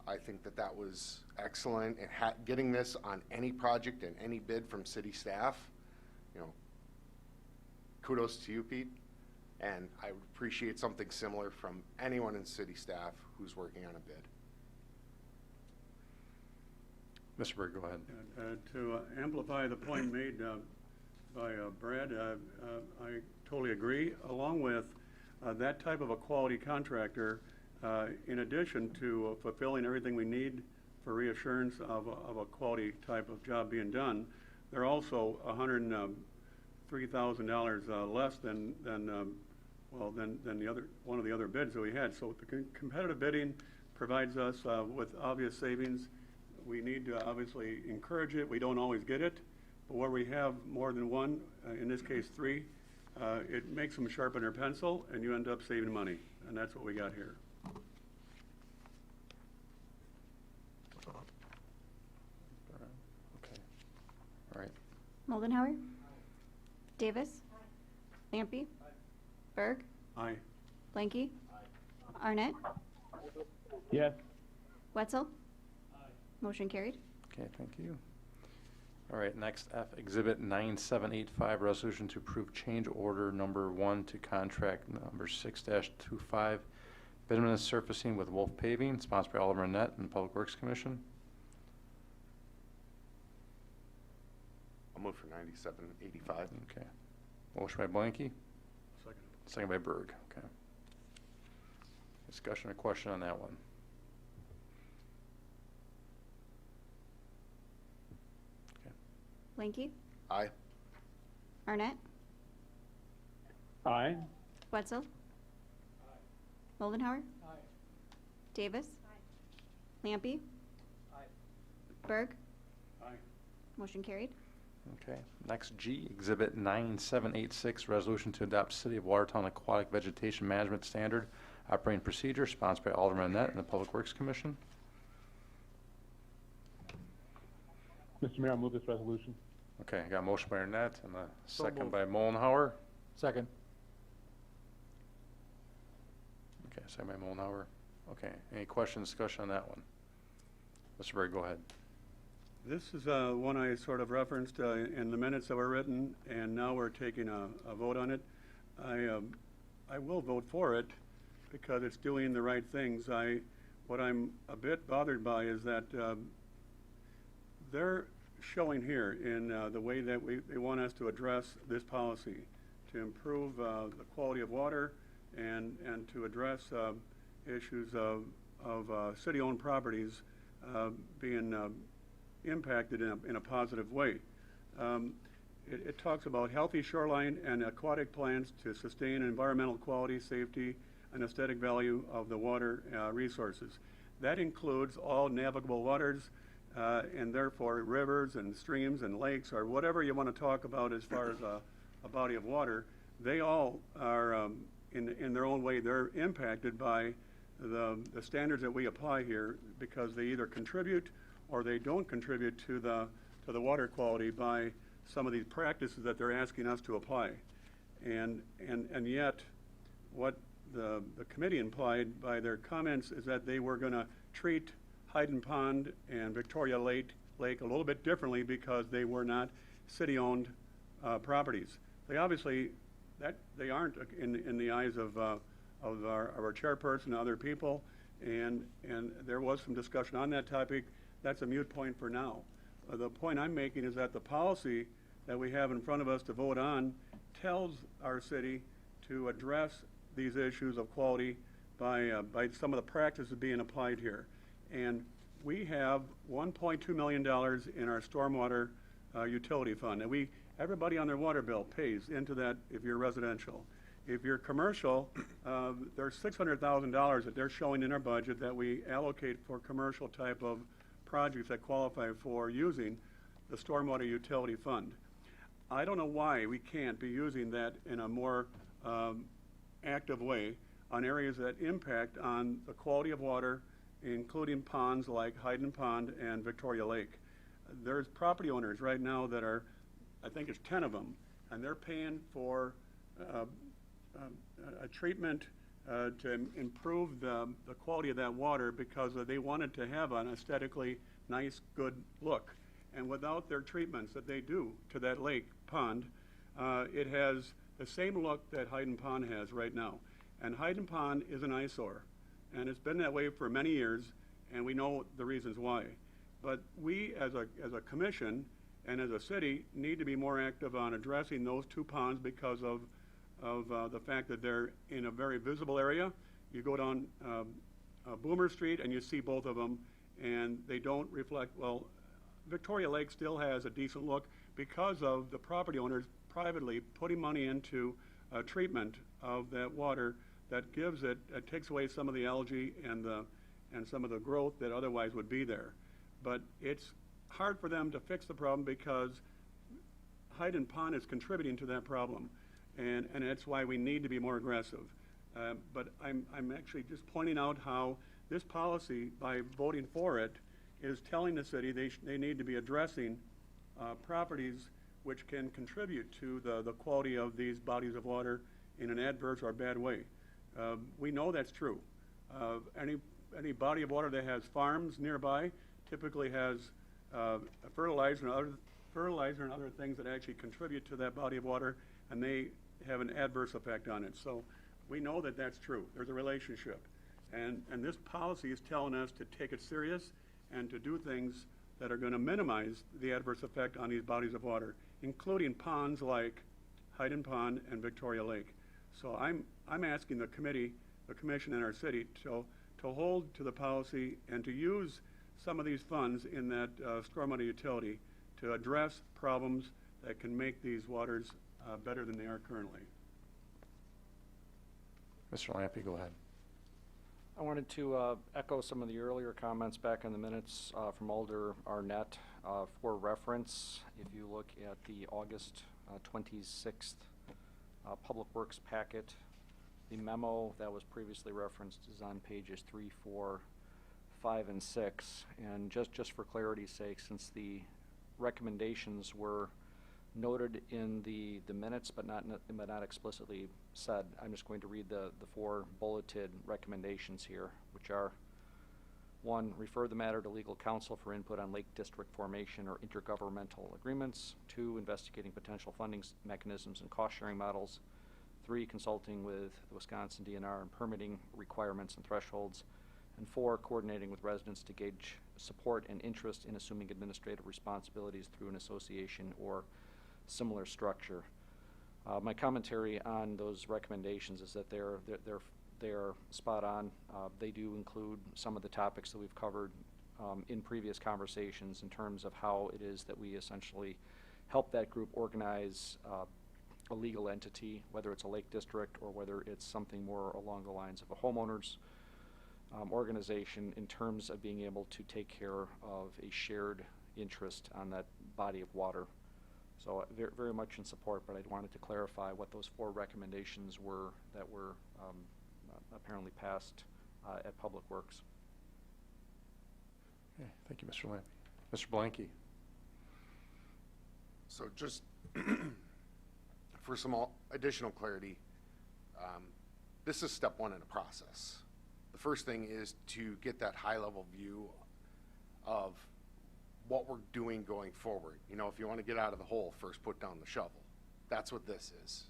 J: I think that that was excellent, and getting this on any project and any bid from city staff, you know, kudos to you, Pete, and I would appreciate something similar from anyone in city staff who's working on a bid.
B: Mr. Berg, go ahead.
E: To amplify the point made by Brad, I totally agree. Along with that type of a quality contractor, in addition to fulfilling everything we need for reassurance of a quality type of job being done, they're also $103,000 less than the other one of the other bids that we had. So the competitive bidding provides us with obvious savings. we need to obviously encourage it. We don't always get it, but where we have more than one, in this case 3, it makes them sharpen their pencil, and you end up saving money, and that's what we got here.
B: Okay. All right.
F: Moldenhauer. Davis. Lampy. Berg.
E: Aye.
F: Blanky. Arnett.
A: Yes.
F: Wetzel. Motion carried.
B: Okay, thank you. All right, next F, Exhibit 9785, resolution to approve change order number 1 to contract number 6-25, bituminous surfacing with Wolf Paving, sponsored by Alderman Net and the Public Works Commission.
J: I'll move for 9785.
B: Okay. Motion by Blanky,
E: Second.
B: second by Berg. Okay. Discussion or question on that one?
F: Blanky.
J: Aye.
F: Arnett.
A: Aye.
F: Wetzel. Moldenhauer. Davis. Lampy. Berg.
E: Aye.
F: Motion carried.
B: Okay. Next G, Exhibit 9786, resolution to adopt City of Watertown Aquatic Vegetation Management Standard Operating Procedure, sponsored by Alderman Net and the Public Works Commission.
A: Mr. Mayor, I'll move this resolution.
B: Okay, I got a motion by Arnett and a
L: So
B: second
L: moved.
B: by Mollenhauer.
L: Second.
B: Okay, second by Mollenhauer. Okay, any question, discussion on that one? Mr. Berg, go ahead.
E: This is one I sort of referenced in the minutes that were written, and now we're taking a vote on it. I will vote for it because it's doing the right things. What I'm a bit bothered by is that they're showing here in the way that they want us to address this policy to improve the quality of water and to address issues of city-owned properties being impacted in a positive way. It talks about healthy shoreline and aquatic plants to sustain environmental quality, safety, and aesthetic value of the water resources. That includes all navigable waters, and therefore rivers and streams and lakes, or whatever you want to talk about as far as a body of water. They all are, in their own way, they're impacted by the standards that we apply here, because they either contribute or they don't contribute to the water quality by some of these practices that they're asking us to apply. And yet, what the committee implied by their comments is that they were going to treat Hayden Pond and Victoria Lake a little bit differently because they were not city-owned properties. They obviously, they aren't in the eyes of our chairperson and other people, and there was some discussion on that topic. That's a moot point for now. The point I'm making is that the policy that we have in front of us to vote on tells our city to address these issues of quality by some of the practices being applied here. And we have $1.2 million in our stormwater utility fund. And everybody on their water bill pays into that if you're residential. If you're commercial, there's $600,000 that they're showing in our budget that we allocate for commercial type of projects that qualify for using the stormwater utility fund. I don't know why we can't be using that in a more active way on areas that impact on the quality of water, including ponds like Hayden Pond and Victoria Lake. There's property owners right now that are, I think it's 10 of them, and they're paying for a treatment to improve the quality of that water because they wanted to have an aesthetically nice, good look. And without their treatments that they do to that lake pond, it has the same look that Hayden Pond has right now. And Hayden Pond is an eyesore. And it's been that way for many years, and we know the reasons why. But we, as a commission and as a city, need to be more active on addressing those two ponds because of the fact that they're in a very visible area. You go down Boomer Street and you see both of them, and they don't reflect, well, Victoria Lake still has a decent look because of the property owners privately putting money into treatment of that water that takes away some of the algae and some of the growth that otherwise would be there. but it's hard for them to fix the problem because Hayden Pond is contributing to that problem, and that's why we need to be more aggressive. But I'm actually just pointing out how this policy, by voting for it, is telling the city they need to be addressing properties which can contribute to the quality of these bodies of water in an adverse or bad way. We know that's true. Any body of water that has farms nearby typically has fertilizer and other things that actually contribute to that body of water, and they have an adverse effect on it. So we know that that's true. There's a relationship. And this policy is telling us to take it serious and to do things that are going to minimize the adverse effect on these bodies of water, including ponds like Hayden Pond and Victoria Lake. So I'm asking the committee, the commission in our city to hold to the policy and to use some of these funds in that stormwater utility to address problems that can make these waters better than they are currently.
B: Mr. Lampe, go ahead.
N: I wanted to echo some of the earlier comments back in the minutes from Alder Arnett. For reference, if you look at the August 26th Public Works packet, the memo that was previously referenced is on pages 3, 4, 5, and 6. And just for clarity's sake, since the recommendations were noted in the minutes but not explicitly said, I'm just going to read the 4 bulleted recommendations here, which are: 1, refer the matter to legal counsel for input on Lake District formation or intergovernmental agreements. 2, investigating potential funding mechanisms and cost-sharing models. 3, consulting with the Wisconsin DNR and permitting requirements and thresholds. And 4, coordinating with residents to gauge support and interest in assuming administrative responsibilities through an association or similar structure. My commentary on those recommendations is that they're spot on. They do include some of the topics that we've covered in previous conversations in terms of how it is that we essentially help that group organize a legal entity, whether it's a lake district or whether it's something more along the lines of a homeowners organization, in terms of being able to take care of a shared interest on that body of water. So very, very much in support, but I wanted to clarify what those 4 recommendations were that were apparently passed at Public Works.
B: Okay, thank you, Mr. Lampe. Mr. Blanky.
J: So just for some additional clarity, this is step 1 in a process. The first thing is to get that high-level view of what we're doing going forward. You know, if you want to get out of the hole, first put down the shovel. That's what this is.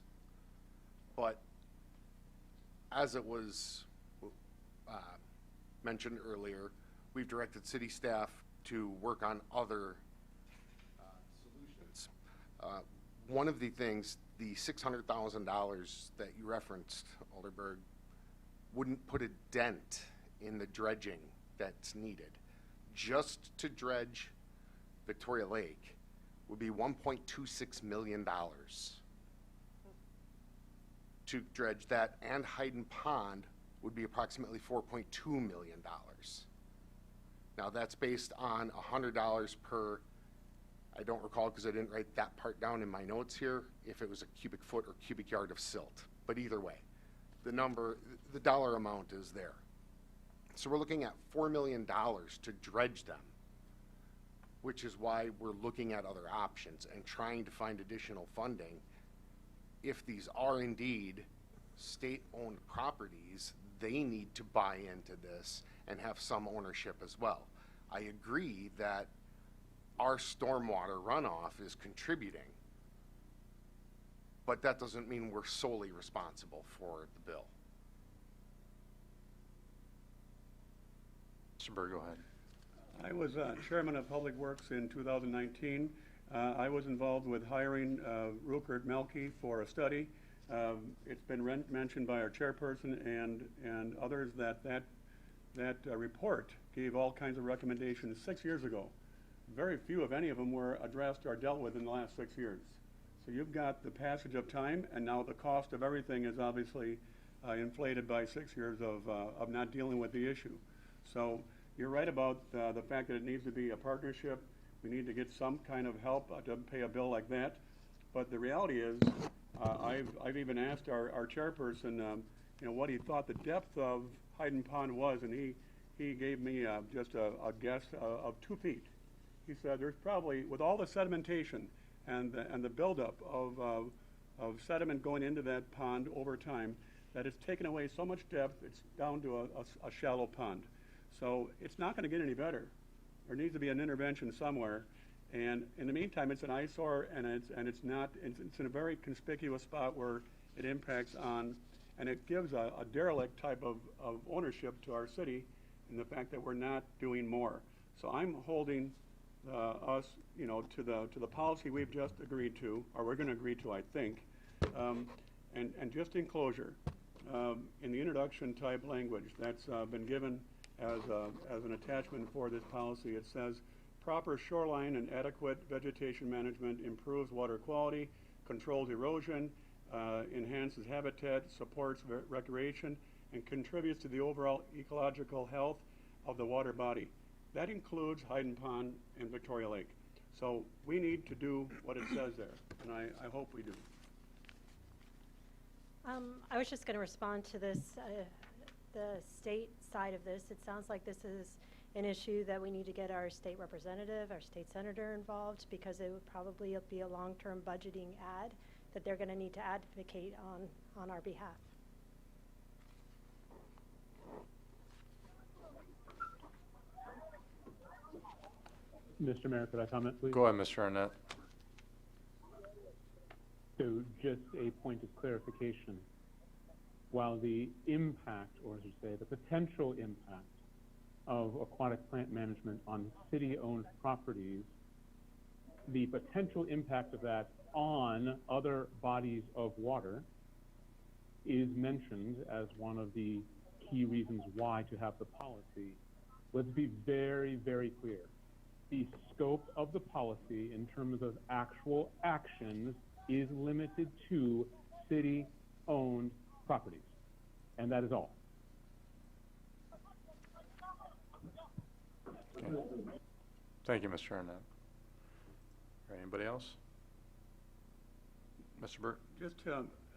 J: But as it was mentioned earlier, we've directed city staff to work on other solutions. One of the things, the $600,000 that you referenced, Alderberg, wouldn't put a dent in the dredging that's needed. Just to dredge Victoria Lake would be $1.26 million. To dredge that and Hayden Pond would be approximately $4.2 million. Now that's based on $100 per, I don't recall because I didn't write that part down in my notes here, if it was a cubic foot or cubic yard of silt. But either way, the dollar amount is there. So we're looking at $4 million to dredge them, which is why we're looking at other options and trying to find additional funding. If these are indeed state-owned properties, they need to buy into this and have some ownership as well. I agree that our stormwater runoff is contributing, but that doesn't mean we're solely responsible for the bill.
B: Mr. Berg, go ahead.
E: I was chairman of Public Works in 2019. I was involved with hiring Rupert Melke for a study. It's been mentioned by our chairperson and others that report gave all kinds of recommendations 6 years ago. Very few, if any of them, were addressed or dealt with in the last 6 years. So you've got the passage of time, and now the cost of everything is obviously inflated by 6 years of not dealing with the issue. So you're right about the fact that it needs to be a partnership. We need to get some kind of help to pay a bill like that. But the reality is, I've even asked our chairperson, what he thought the depth of Hayden Pond was, and he gave me just a guess of 2 feet. He said there's probably, with all the sedimentation and the buildup of sediment going into that pond over time, that it's taken away so much depth, it's down to a shallow pond. So it's not going to get any better. There needs to be an intervention somewhere. And in the meantime, it's an eyesore, and it's in a very conspicuous spot where it impacts on, and it gives a derelict type of ownership to our city in the fact that we're not doing more. So I'm holding us, to the policy we've just agreed to, or we're going to agree to, I think. And just in closure, in the introduction type language that's been given as an attachment for this policy, it says, proper shoreline and adequate vegetation management improves water quality, controls erosion, enhances habitat, supports recreation, and contributes to the overall ecological health of the water body. That includes Hayden Pond and Victoria Lake. So we need to do what it says there, and I hope we do.
M: I was just going to respond to this, the state side of this. It sounds like this is an issue that we need to get our state representative, our state senator involved, because it would probably be a long-term budgeting ad that they're going to need to advocate on our behalf.
A: Mr. Mayor, could I comment, please?
B: Go ahead, Mr. Arnett.
A: So just a point of clarification. While the impact, or as you say, the potential impact of aquatic plant management on city-owned properties, the potential impact of that on other bodies of water is mentioned as one of the key reasons why to have the policy. Let's be very, very clear. The scope of the policy in terms of actual actions is limited to city-owned properties, and that is all.
B: Okay. Thank you, Mr. Arnett. Anybody else? Mr. Burke?
E: Just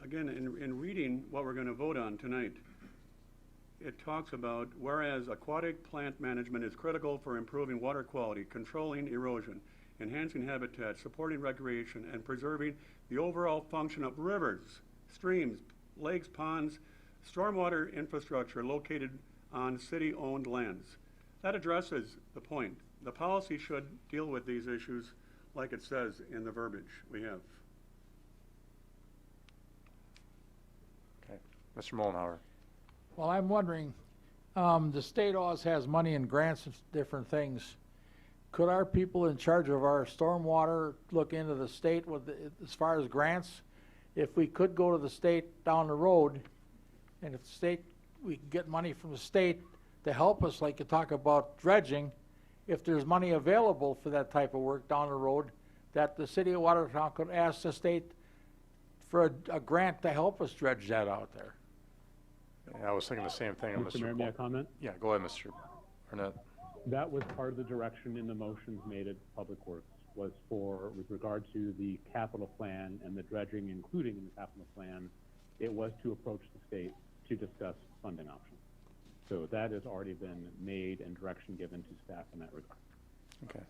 E: again, in reading what we're going to vote on tonight, it talks about, whereas aquatic plant management is critical for improving water quality, controlling erosion, enhancing habitat, supporting recreation, and preserving the overall function of rivers, streams, lakes, ponds, stormwater infrastructure located on city-owned lands. That addresses the point. The policy should deal with these issues like it says in the verbiage we have.
B: Okay. Mr. Mollenhauer.
L: Well, I'm wondering, the state always has money and grants and different things. Could our people in charge of our stormwater look into the state with as far as grants? If we could go to the state down the road, and if the state, we can get money from the state to help us, like you talk about dredging, if there's money available for that type of work down the road, that the city of Watertown could ask the state for a grant to help us dredge that out there.
B: Yeah, I was thinking the same thing.
A: Mr. Mayor, may I comment?
B: Yeah, go ahead, Mr. Arnett.
A: That was part of the direction in the motions made at Public Works, was for, with regard to the capital plan and the dredging, including in the capital plan, it was to approach the state to discuss funding options. So that has already been made and direction given to staff in that regard.
B: Okay.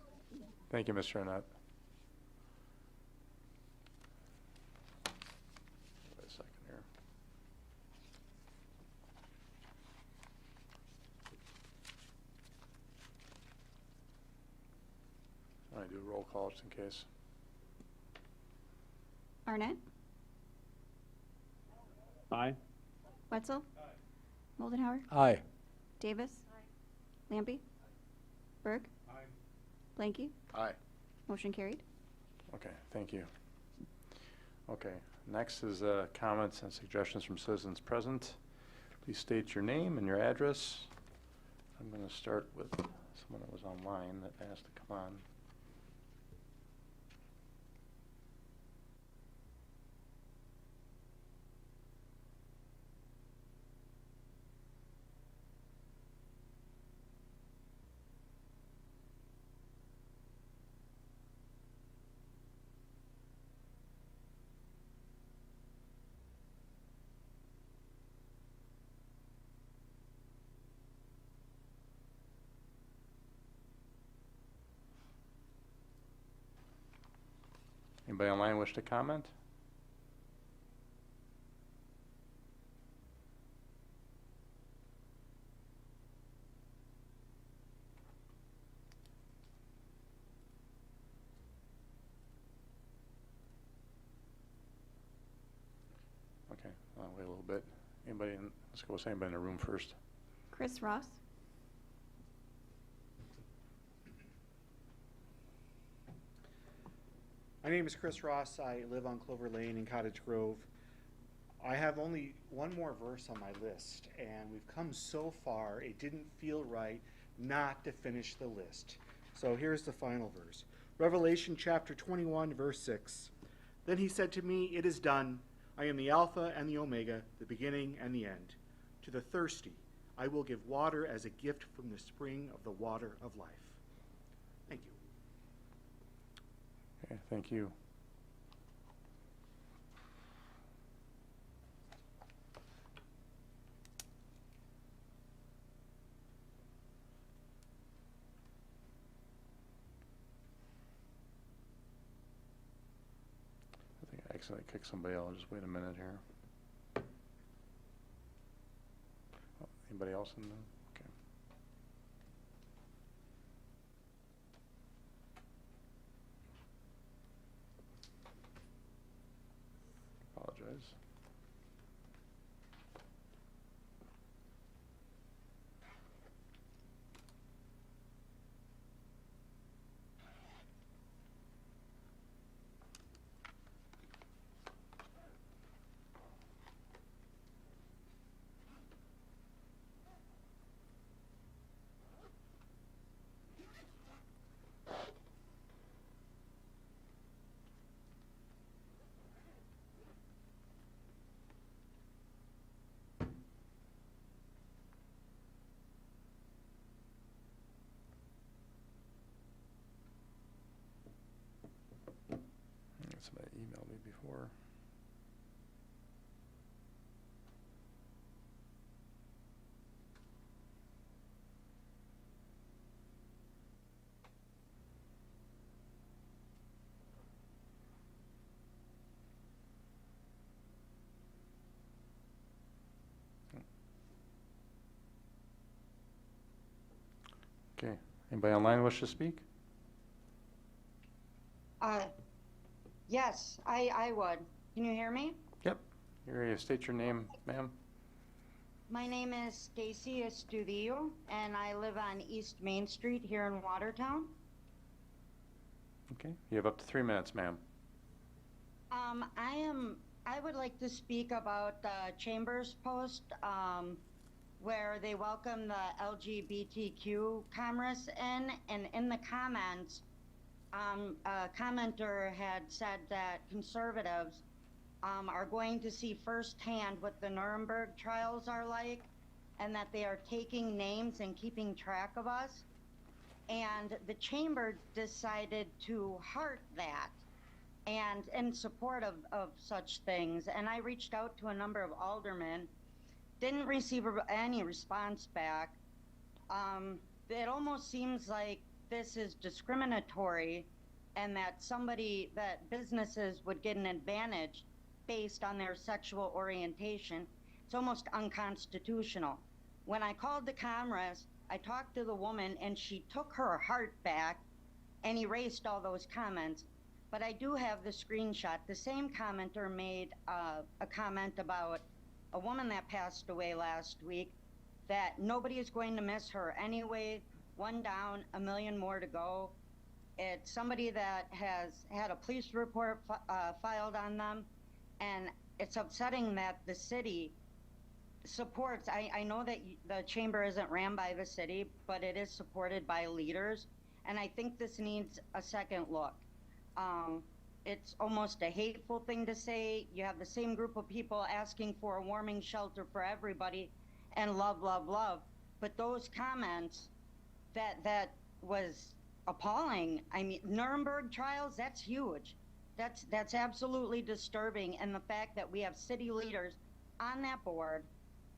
B: Thank you, Mr. Arnett. Wait a second here. I do a roll call just in case.
F: Arnett?
A: Aye.
F: Wetzel? Moldenhauer?
L: Aye.
F: Davis? Lampy? Berg? Blanky?
J: Aye.
F: Motion carried.
B: Okay, thank you. Okay, next is comments and suggestions from citizens present. Please state your name and your address. I'm going to start with someone that was online that asked to come on. Anybody online wish to comment? Okay, I'll wait a little bit. Anybody in, let's go with anybody in the room first.
F: Chris Ross.
O: My name is Chris Ross. I live on Clover Lane in Cottage Grove. I have only one more verse on my list, and we've come so far, it didn't feel right not to finish the list. So here's the final verse. Revelation chapter 21, verse 6. Then he said to me, "It is done. I am the Alpha and the Omega, the beginning and the end. To the thirsty, I will give water as a gift from the spring of the water of life." Thank you.
B: Okay, thank you. I think I accidentally kicked somebody out. Just wait a minute here. Oh, anybody else in the? Okay. Apologize. Somebody emailed me before. Okay. Anybody online wish to speak?
P: Yes, I would. Can you hear me?
B: Yep. You ready to state your name, ma'am?
P: My name is Stacy Estudillo, and I live on East Main Street here in Watertown.
B: Okay. You have up to 3 minutes, ma'am.
P: I would like to speak about the Chamber's post where they welcome the LGBTQ cameras in, and in the comments, a commenter had said that conservatives are going to see firsthand what the Nuremberg trials are like, and that they are taking names and keeping track of us. And the Chamber decided to heart that and in support of such things. And I reached out to a number of aldermen, didn't receive any response back. It almost seems like this is discriminatory, and that businesses would get an advantage based on their sexual orientation. It's almost unconstitutional. When I called the cameras, I talked to the woman, and she took her heart back and erased all those comments. But I do have the screenshot. The same commenter made a comment about a woman that passed away last week, that nobody is going to miss her anyway. One down, a million more to go. It's somebody that has had a police report filed on them, and it's upsetting that the city supports. I know that the Chamber isn't ran by the city, but it is supported by leaders, and I think this needs a second look. It's almost a hateful thing to say. You have the same group of people asking for a warming shelter for everybody and love, love, love. But those comments, that was appalling. I mean, Nuremberg trials, that's huge. That's absolutely disturbing. And the fact that we have city leaders on that board,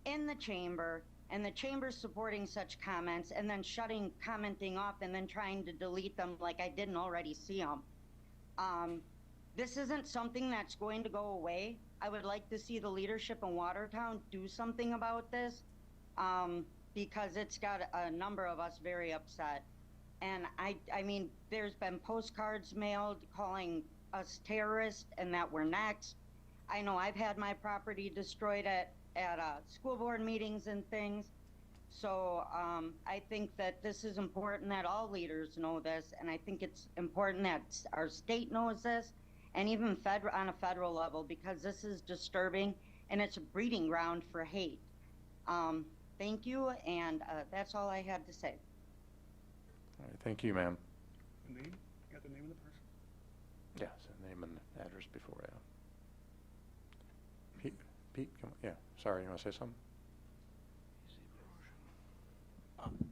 P: in the Chamber, and the Chamber supporting such comments, and then commenting off, and then trying to delete them like I didn't already see them. This isn't something that's going to go away. I would like to see the leadership in Watertown do something about this, because it's got a number of us very upset. And I mean, there's been postcards mailed calling us terrorists and that we're next. I know I've had my property destroyed at school board meetings and things. So I think that this is important that all leaders know this, and I think it's important that our state knows this, and even on a federal level, because this is disturbing and it's a breeding ground for hate. Thank you, and that's all I had to say.
B: All right, thank you, ma'am.
E: Name? Got the name of the person?
B: Yeah, so name and address before, yeah. Pete, come on, yeah, sorry, you want to say something?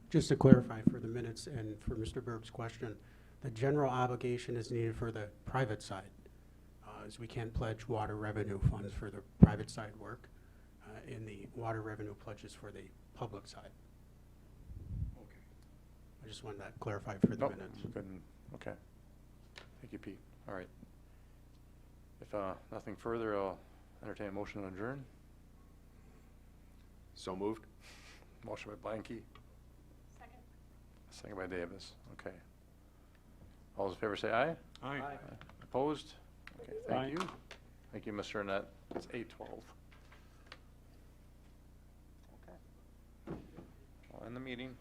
K: Just to clarify for the minutes and for Mr. Burb's question, the general obligation is needed for the private side, as we can't pledge water revenue funds for the private side work, and the water revenue pledges for the public side.
E: Okay.
K: I just wanted that clarified for the
B: Nope,
K: minutes.
B: couldn't, okay. Thank you, Pete. All right. If nothing further, I'll entertain a motion to adjourn.
J: So moved.
B: Motion by Blanky. Second by Davis. Okay. All those in favor say aye.
E: Aye.
B: Opposed? Okay,
A: Aye.
B: thank you. Thank you, Mr. Arnett. It's 8:12. Okay. I'll end the meeting.